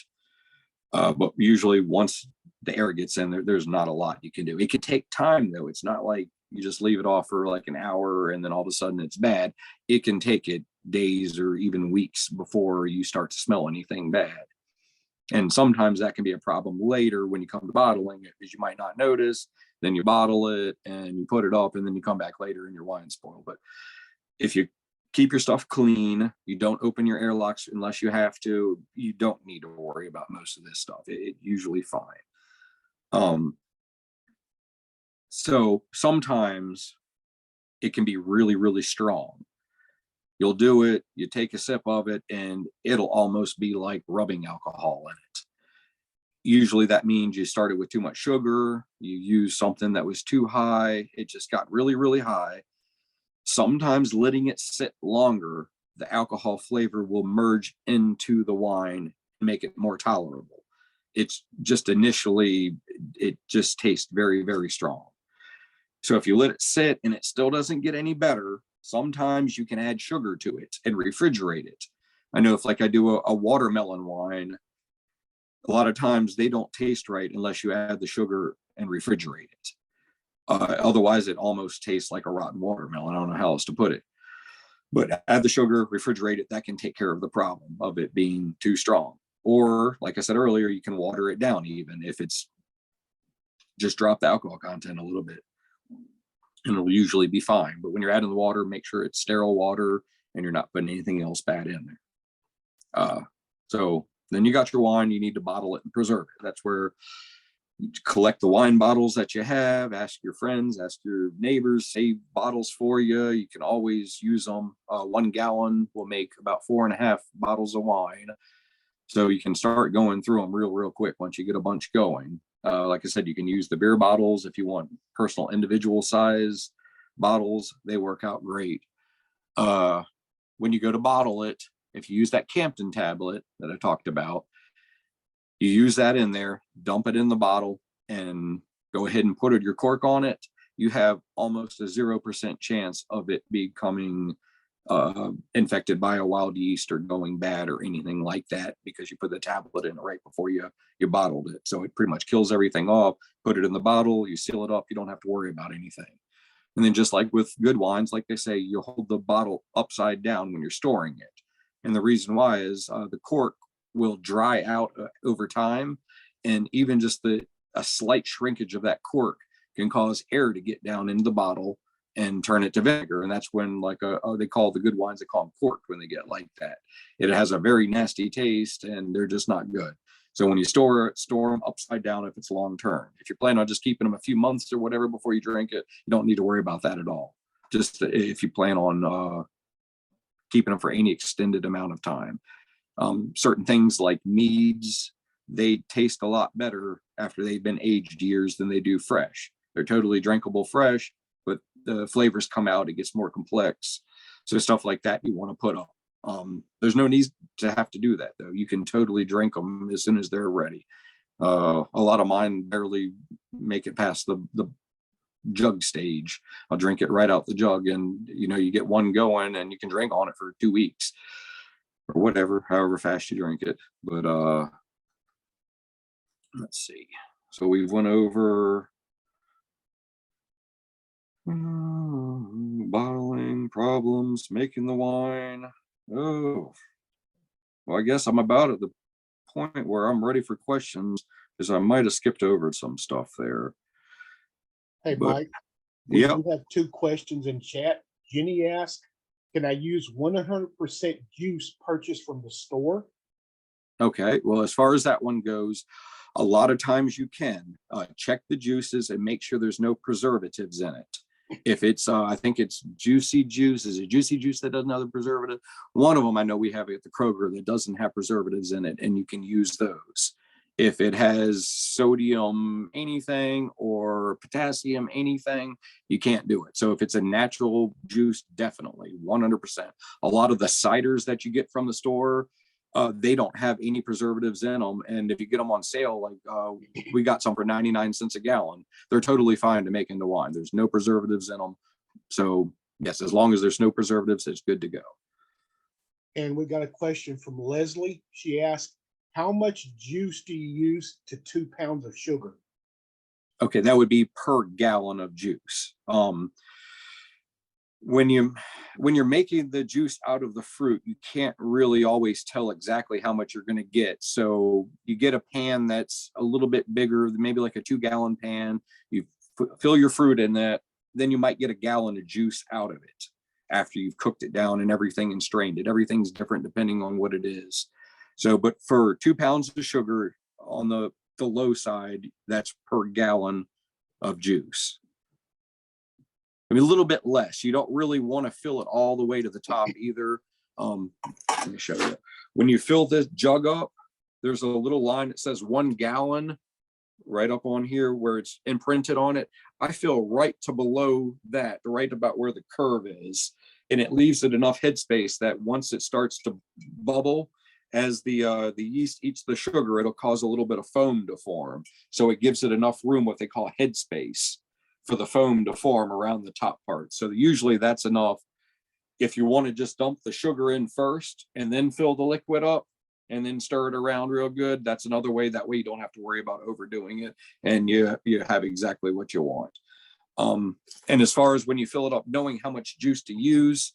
But usually once the air gets in there, there's not a lot you can do. It could take time though. It's not like you just leave it off for like an hour and then all of a sudden it's bad. It can take it days or even weeks before you start to smell anything bad. And sometimes that can be a problem later when you come to bottling it, because you might not notice. Then you bottle it and you put it up, and then you come back later and your wine's spoiled. But if you keep your stuff clean, you don't open your airlocks unless you have to, you don't need to worry about most of this stuff. It's usually fine. So sometimes it can be really, really strong. You'll do it, you take a sip of it, and it'll almost be like rubbing alcohol in it. Usually that means you started with too much sugar, you used something that was too high, it just got really, really high. Sometimes letting it sit longer, the alcohol flavor will merge into the wine and make it more tolerable. it's just initially, it just tastes very, very strong. So if you let it sit and it still doesn't get any better, sometimes you can add sugar to it and refrigerate it. I know if like I do a watermelon wine, a lot of times they don't taste right unless you add the sugar and refrigerate it. Otherwise, it almost tastes like a rotten watermelon. I don't know how else to put it. But add the sugar, refrigerate it. That can take care of the problem of it being too strong. Or, like I said earlier, you can water it down even if it's just drop the alcohol content a little bit. And it'll usually be fine. But when you're adding the water, make sure it's sterile water and you're not putting anything else bad in there. So then you got your wine, you need to bottle it and preserve it. That's where you collect the wine bottles that you have, ask your friends, ask your neighbors, save bottles for you. You can always use them. 1 gallon will make about 4.5 bottles of wine. So you can start going through them real quick once you get a bunch going. Like I said, you can use the beer bottles if you want personal individual size bottles. They work out great. When you go to bottle it, if you use that Campton tablet that I talked about, you use that in there, dump it in the bottle, and go ahead and put your cork on it. You have almost a 0% chance of it becoming infected by a wild yeast or going bad or anything like that, because you put the tablet in right before you bottled it. So it pretty much kills everything off. Put it in the bottle, you seal it up, you don't have to worry about anything. And then just like with good wines, like they say, you hold the bottle upside down when you're storing it. And the reason why is the cork will dry out over time, and even just a slight shrinkage of that cork can cause air to get down into the bottle and turn it to vinegar. And that's when they call the good wines, they call them corked when they get like that. It has a very nasty taste and they're just not good. So when you store them upside down if it's long term. If you're planning on just keeping them a few months or whatever before you drink it, you don't need to worry about that at all. Just if you plan on keeping them for any extended amount of time. Certain things like meads, they taste a lot better after they've been aged years than they do fresh. They're totally drinkable fresh, but the flavors come out, it gets more complex. So stuff like that you want to put up. There's no need to have to do that though. You can totally drink them as soon as they're ready. A lot of mine barely make it past the jug stage. I'll drink it right out the jug, and you get one going and you can drink on it for 2 weeks. Or whatever, however fast you drink it. But let's see. So we've went over bottling problems, making the wine. Oh, well, I guess I'm about at the point where I'm ready for questions, because I might have skipped over some stuff there. Hey, Mike, we yeah, do have 2 questions in chat. Jenny asked, can I use 100% juice purchased from the store? Okay, well, as far as that one goes, a lot of times you can check the juices and make sure there's no preservatives in it. If it's, I think it's Juicy Juice. Is it Juicy Juice that doesn't have the preservative? One of them I know we have at the Kroger that doesn't have preservatives in it, and you can use those. If it has sodium anything or potassium anything, you can't do it. So if it's a natural juice, definitely 100%. A lot of the ciders that you get from the store, they don't have any preservatives in them. And if you get them on sale, like we got some for 99 cents a gallon, they're totally fine to make into wine. There's no preservatives in them. So yes, as long as there's no preservatives, it's good to go. And we got a question from Leslie. She asked, how much juice do you use to 2 pounds of sugar? Okay, that would be per gallon of juice. When you're making the juice out of the fruit, you can't really always tell exactly how much you're going to get. So you get a pan that's a little bit bigger, maybe like a 2-gallon pan. You fill your fruit in that, then you might get a gallon of juice out of it after you've cooked it down and everything and strained it. Everything's different depending on what it is. So, but for 2 pounds of sugar on the low side, that's per gallon of juice. I mean, a little bit less. You don't really want to fill it all the way to the top either. Let me show you. When you fill this jug up, there's a little line that says 1 gallon right up on here where it's imprinted on it. I fill right to below that, right about where the curve is. And it leaves it enough headspace that once it starts to bubble, as the yeast eats the sugar, it'll cause a little bit of foam to form. So it gives it enough room, what they call head space, for the foam to form around the top part. So usually that's enough. If you want to just dump the sugar in first and then fill the liquid up and then stir it around real good, that's another way. That way you don't have to worry about overdoing it, and you have exactly what you want. And as far as when you fill it up, knowing how much juice to use,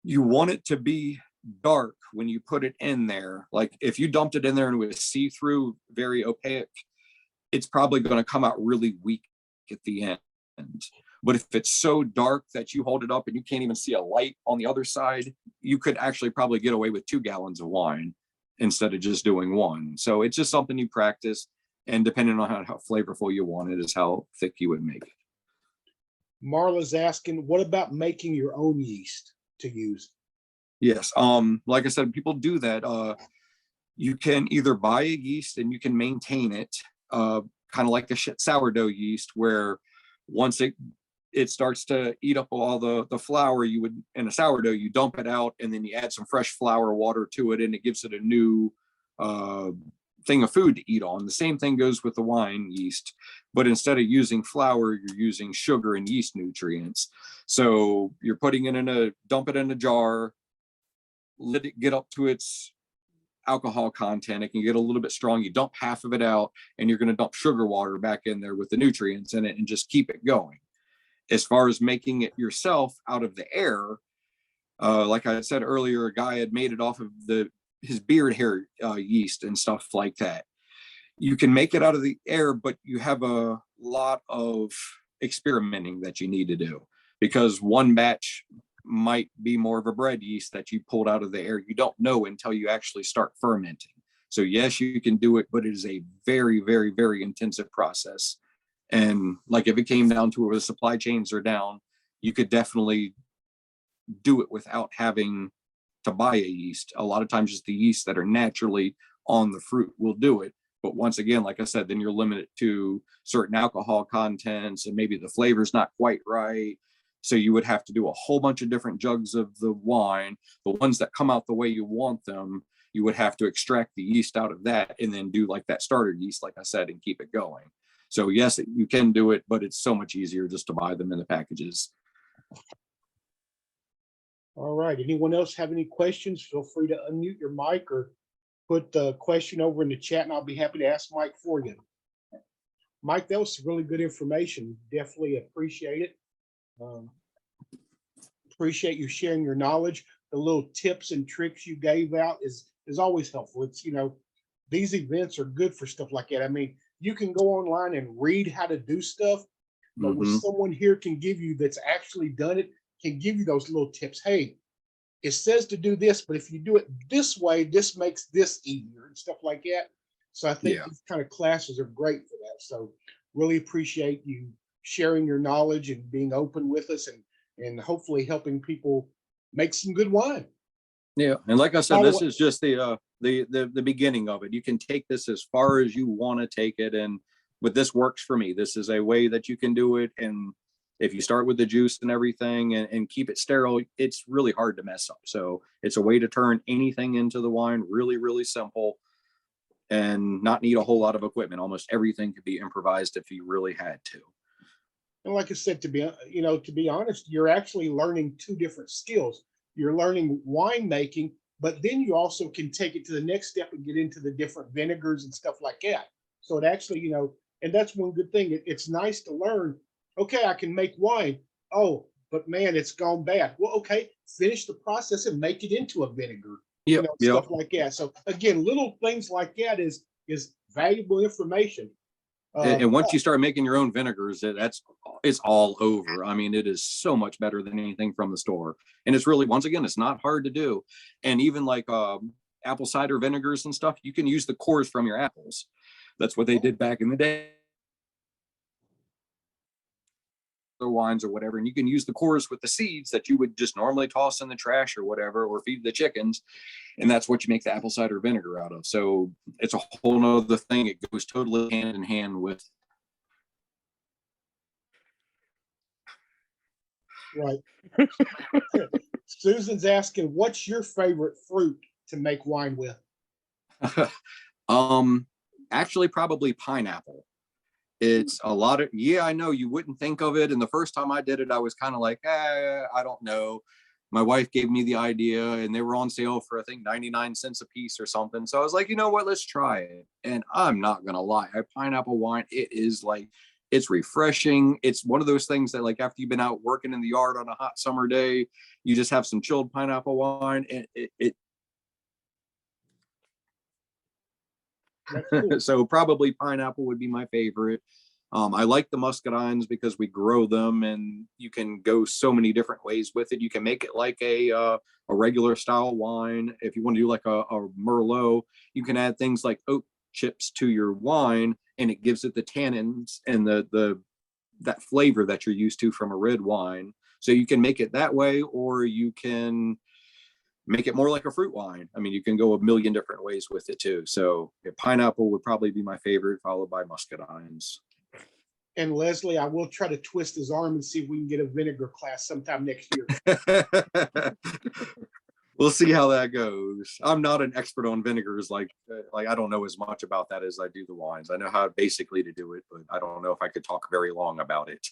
you want it to be dark when you put it in there. Like if you dumped it in there and it was see-through, very opaque, it's probably going to come out really weak at the end. But if it's so dark that you hold it up and you can't even see a light on the other side, you could actually probably get away with 2 gallons of wine instead of just doing 1. So it's just something you practice, and depending on how flavorful you want it is how thick you would make it. Marla's asking, what about making your own yeast to use? Yes. Like I said, people do that. You can either buy a yeast and you can maintain it, kind of like a sourdough yeast, where once it starts to eat up all the flour, you would, in a sourdough, you dump it out and then you add some fresh flour water to it, and it gives it a new thing of food to eat on. The same thing goes with the wine yeast, but instead of using flour, you're using sugar and yeast nutrients. So you're putting it dump it in a jar, let it get up to its alcohol content. It can get a little bit strong. You dump half of it out, and you're going to dump sugar water back in there with the nutrients in it and just keep it going. As far as making it yourself out of the air, like I said earlier, a guy had made it off of his beard hair yeast and stuff like that. You can make it out of the air, but you have a lot of experimenting that you need to do, because one batch might be more of a bread yeast that you pulled out of the air. You don't know until you actually start fermenting. So yes, you can do it, but it is a very, very, very intensive process. And like if it came down to where the supply chains are down, you could definitely do it without having to buy a yeast. A lot of times just the yeast that are naturally on the fruit will do it. But once again, like I said, then you're limited to certain alcohol contents, and maybe the flavor's not quite right. So you would have to do a whole bunch of different jugs of the wine. The ones that come out the way you want them, you would have to extract the yeast out of that and then do like that starter yeast, like I said, and keep it going. So yes, you can do it, but it's so much easier just to buy them in the packages. All right. Anyone else have any questions? Feel free to unmute your mic or put the question over in the chat, and I'll be happy to ask Mike for you. Mike, that was some really good information. Definitely appreciate it. Appreciate you sharing your knowledge. The little tips and tricks you gave out is always helpful. It's, these events are good for stuff like that. I mean, you can go online and read how to do stuff, but when someone here can give you that's actually done it, can give you those little tips. Hey, it says to do this, but if you do it this way, this makes this easier and stuff like that. So I think these kind of classes are great for that. So really appreciate you sharing your knowledge and being open with us, and hopefully helping people make some good wine. Yeah, and like I said, this is just the beginning of it. You can take this as far as you want to take it, but this works for me. This is a way that you can do it, and if you start with the juice and everything and keep it sterile, it's really hard to mess up. So it's a way to turn anything into the wine, really, really simple, and not need a whole lot of equipment. Almost everything could be improvised if you really had to. And like I said, to be honest, you're actually learning 2 different skills. You're learning winemaking, but then you also can take it to the next step and get into the different vinegars and stuff like that. So it actually, and that's one good thing. It's nice to learn. Okay, I can make wine. Oh, but man, it's gone bad. Well, okay, finish the process and make it into a vinegar. Stuff like that. So again, little things like that is valuable information. And once you start making your own vinegars, it's all over. I mean, it is so much better than anything from the store. And it's really, once again, it's not hard to do. And even like apple cider vinegars and stuff, you can use the cores from your apples. That's what they did back in the day. The wines or whatever, and you can use the cores with the seeds that you would just normally toss in the trash or whatever, or feed the chickens, and that's what you make the apple cider vinegar out of. So it's a whole nother thing. It goes totally hand in hand with. Right. Susan's asking, what's your favorite fruit to make wine with? Actually, probably pineapple. It's a lot of, yeah, I know you wouldn't think of it. And the first time I did it, I was kind of like, I don't know. My wife gave me the idea and they were on sale for, I think, 99 cents a piece or something. So I was like, you know what, let's try it. And I'm not going to lie, a pineapple wine, it is like, it's refreshing. It's one of those things that, like, after you've been out working in the yard on a hot summer day, you just have some chilled pineapple wine and Cool. so probably pineapple would be my favorite. I like the muscadines because we grow them and you can go so many different ways with it. You can make it like a regular style wine. If you want to do like a Merlot, you can add things like oak chips to your wine and it gives it the tannins and that flavor that you're used to from a red wine. So you can make it that way, or you can make it more like a fruit wine. I mean, you can go a million different ways with it too. So yeah, pineapple would probably be my favorite, followed by muscadines. And Leslie, I will try to twist his arm and see if we can get a vinegar class sometime next year. We'll see how that goes. I'm not an expert on vinegars. Like I don't know as much about that as I do the wines. I know how basically to do it, but I don't know if I could talk very long about it.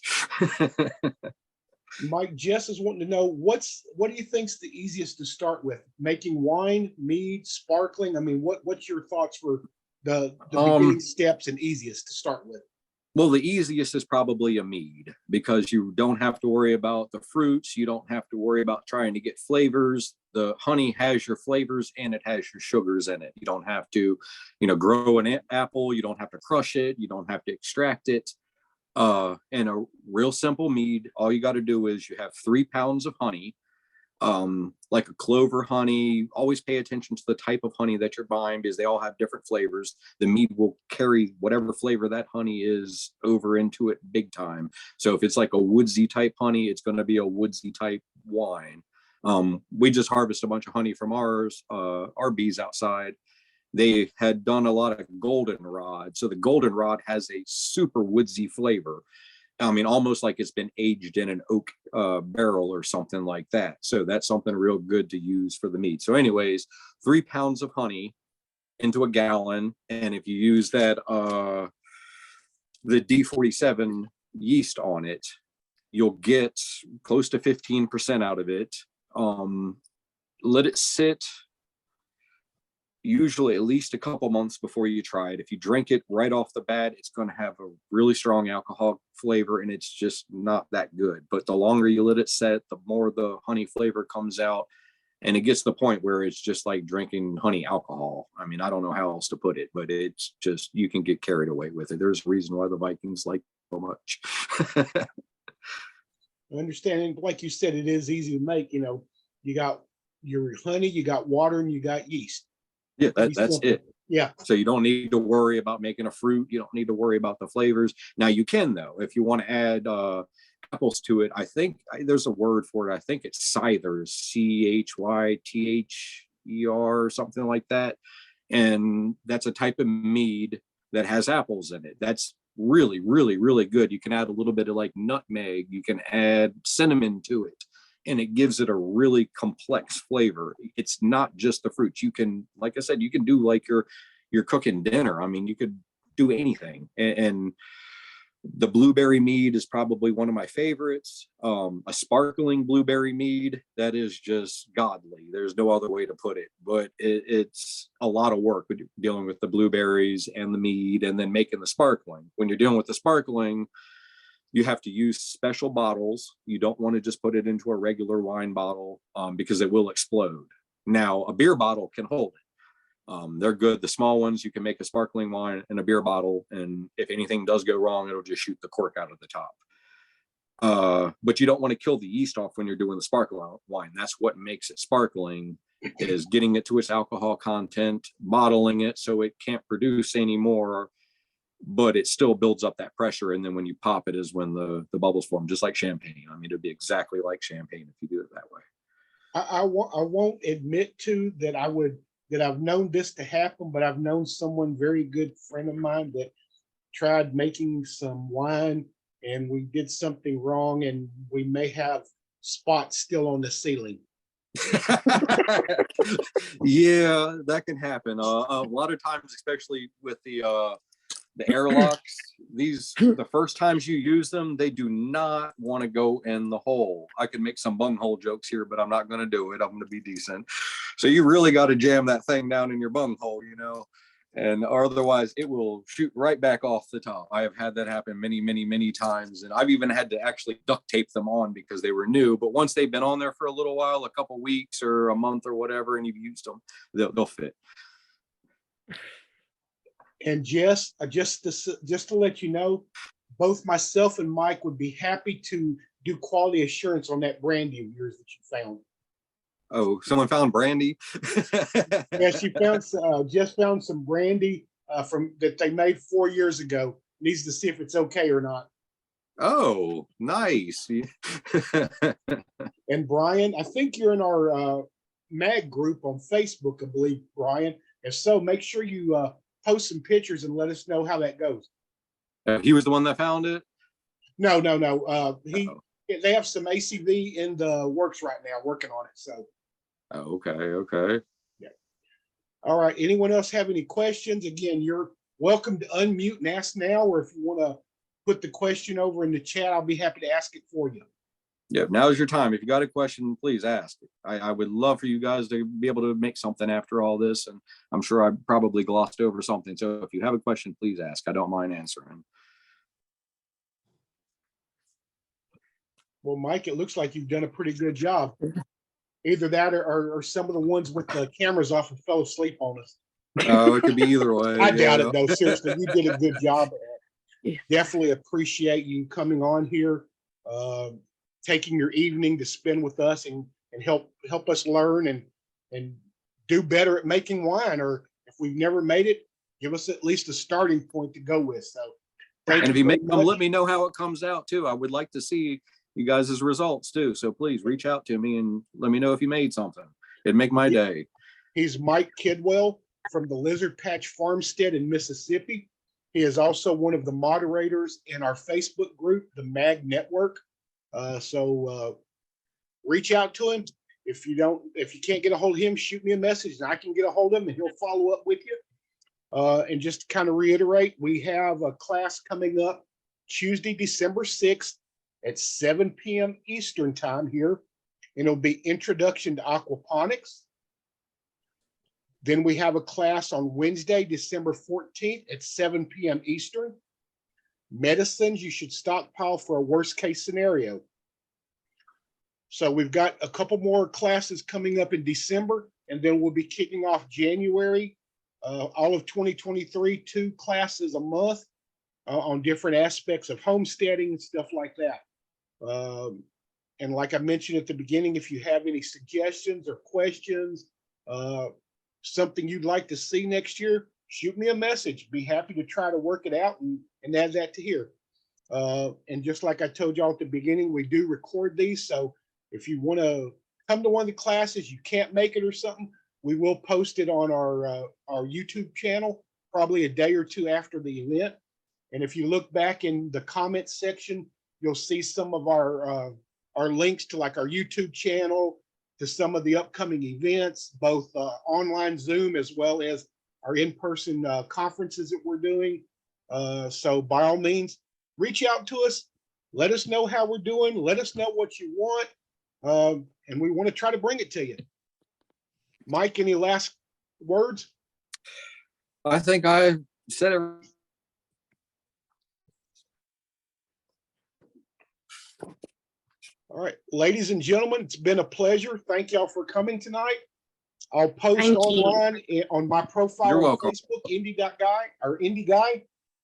Mike, Jess is wanting to know what do you think's the easiest to start with? Making wine, mead, sparkling? I mean, what's your thoughts for the beginning steps and easiest to start with? Well, the easiest is probably a mead because you don't have to worry about the fruits. You don't have to worry about trying to get flavors. The honey has your flavors and it has your sugars in it. You don't have to, grow an apple. You don't have to crush it. You don't have to extract it. And a real simple mead, all you got to do is you have 3 pounds of honey, like a clover honey. Always pay attention to the type of honey that you're buying because they all have different flavors. The mead will carry whatever flavor that honey is over into it big time. So if it's like a woodsy type honey, it's going to be a woodsy type wine. We just harvest a bunch of honey from our bees outside. They had done a lot of goldenrod. So the goldenrod has a super woodsy flavor. I mean, almost like it's been aged in an oak barrel or something like that. So that's something real good to use for the mead. So anyways, 3 pounds of honey into a gallon. And if you use that, the D47 yeast on it, you'll get close to 15% out of it. Let it sit usually at least a couple months before you try it. If you drink it right off the bat, it's going to have a really strong alcohol flavor and it's just not that good. But the longer you let it set, the more the honey flavor comes out. And it gets to the point where it's just like drinking honey alcohol. I mean, I don't know how else to put it, but it's just, you can get carried away with it. There's a reason why the Vikings like so much. I understand. And like you said, it is easy to make. You got your honey, you got water, and you got yeast. Yeah, that's it. Yeah. So you don't need to worry about making a fruit. You don't need to worry about the flavors. Now you can, though, if you want to add apples to it. I think there's a word for it. I think it's ciders, CHYTHER, something like that. And that's a type of mead that has apples in it. That's really, really, really good. You can add a little bit of like nutmeg. You can add cinnamon to it. And it gives it a really complex flavor. It's not just the fruits. You can, like I said, you can do like you're cooking dinner. I mean, you could do anything. And the blueberry mead is probably one of my favorites. A sparkling blueberry mead, that is just godly. There's no other way to put it. But it's a lot of work with dealing with the blueberries and the mead and then making the sparkling. When you're dealing with the sparkling, you have to use special bottles. You don't want to just put it into a regular wine bottle because it will explode. Now, a beer bottle can hold it. They're good. The small ones, you can make a sparkling wine in a beer bottle. And if anything does go wrong, it'll just shoot the cork out of the top. But you don't want to kill the yeast off when you're doing the sparkling wine. That's what makes it sparkling, is getting it to its alcohol content, bottling it so it can't produce anymore, but it still builds up that pressure. And then when you pop it is when the bubbles form, just like champagne. I mean, it'd be exactly like champagne if you do it that way. I won't admit to that I've known this to happen, but I've known someone, very good friend of mine, that tried making some wine and we did something wrong and we may have spots still on the ceiling. Yeah, that can happen. A lot of times, especially with the airlocks, the first times you use them, they do not want to go in the hole. I can make some bunghole jokes here, but I'm not going to do it. I'm going to be decent. So you really got to jam that thing down in your bunghole, and otherwise it will shoot right back off the top. I have had that happen many, many, many times, and I've even had to actually duct tape them on because they were new. But once they've been on there for a little while, a couple weeks or a month or whatever, and you've used them, they'll fit. And Jess, just to let you know, both myself and Mike would be happy to do quality assurance on that brandy of yours that you found. Oh, someone found brandy? Yeah, just found some brandy from that they made 4 years ago. Needs to see if it's okay or not. Oh, nice. And Brian, I think you're in our MAG group on Facebook, I believe, Brian. If so, make sure you post some pictures and let us know how that goes. He was the one that found it? No. They have some ACV in the works right now, working on it. So. Oh, okay. Yeah. All right. Anyone else have any questions? Again, you're welcome to unmute and ask now, or if you want to put the question over in the chat, I'll be happy to ask it for you. Yeah, now's your time. If you got a question, please ask. I would love for you guys to be able to make something after all this, and I'm sure I probably glossed over something. So if you have a question, please ask. I don't mind answering. Well, Mike, it looks like you've done a pretty good job. Either that or some of the ones with the cameras off and fell asleep on us. Oh, it could be either way. I doubt it, though. Seriously, you did a good job. Definitely appreciate you coming on here, taking your evening to spend with us and help us learn and do better at making wine. Or if we've never made it, give us at least a starting point to go with. So, and if you make them, let me know how it comes out too. I would like to see you guys' results too. So please reach out to me and let me know if you made something. It'd make my day. He's Mike Kidwell from the Lizard Patch Farmstead in Mississippi. He is also one of the moderators in our Facebook group, the MAG Network. So reach out to him. If you can't get a hold of him, shoot me a message and I can get a hold of him and he'll follow up with you. And just to kind of reiterate, we have a class coming up Tuesday, December 6th at 7 p.m. Eastern time here. And it'll be Introduction to Aquaponics. Then we have a class on Wednesday, December 14th at 7 p.m. Eastern. Medicines you should stockpile for a worst case scenario. So we've got a couple more classes coming up in December, and then we'll be kicking off January, all of 2023, 2 classes a month on different aspects of homesteading and stuff like that. And like I mentioned at the beginning, if you have any suggestions or questions, something you'd like to see next year, shoot me a message. Be happy to try to work it out and add that to here. And just like I told y'all at the beginning, we do record these. So if you want to come to one of the classes, you can't make it or something, we will post it on our YouTube channel, probably a day or two after the event. And if you look back in the comments section, you'll see some of our links to like our YouTube channel, to some of the upcoming events, both online Zoom as well as our in-person conferences that we're doing. So by all means, reach out to us. Let us know how we're doing. Let us know what you want. And we want to try to bring it to you. Mike, any last words? I think I said it. All right, ladies and gentlemen, it's been a pleasure. Thank y'all for coming tonight. I'll post online on my profile on Facebook, Indie Guy,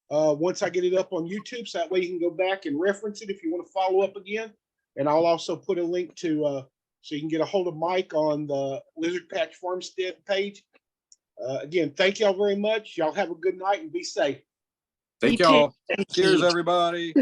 once I get it up on YouTube. So that way you can go back and reference it if you want to follow up again. And I'll also put a link to, so you can get a hold of Mike on the Lizard Patch Farmstead page. Again, thank y'all very much. Y'all have a good night and be safe. Thank y'all. Cheers, everybody.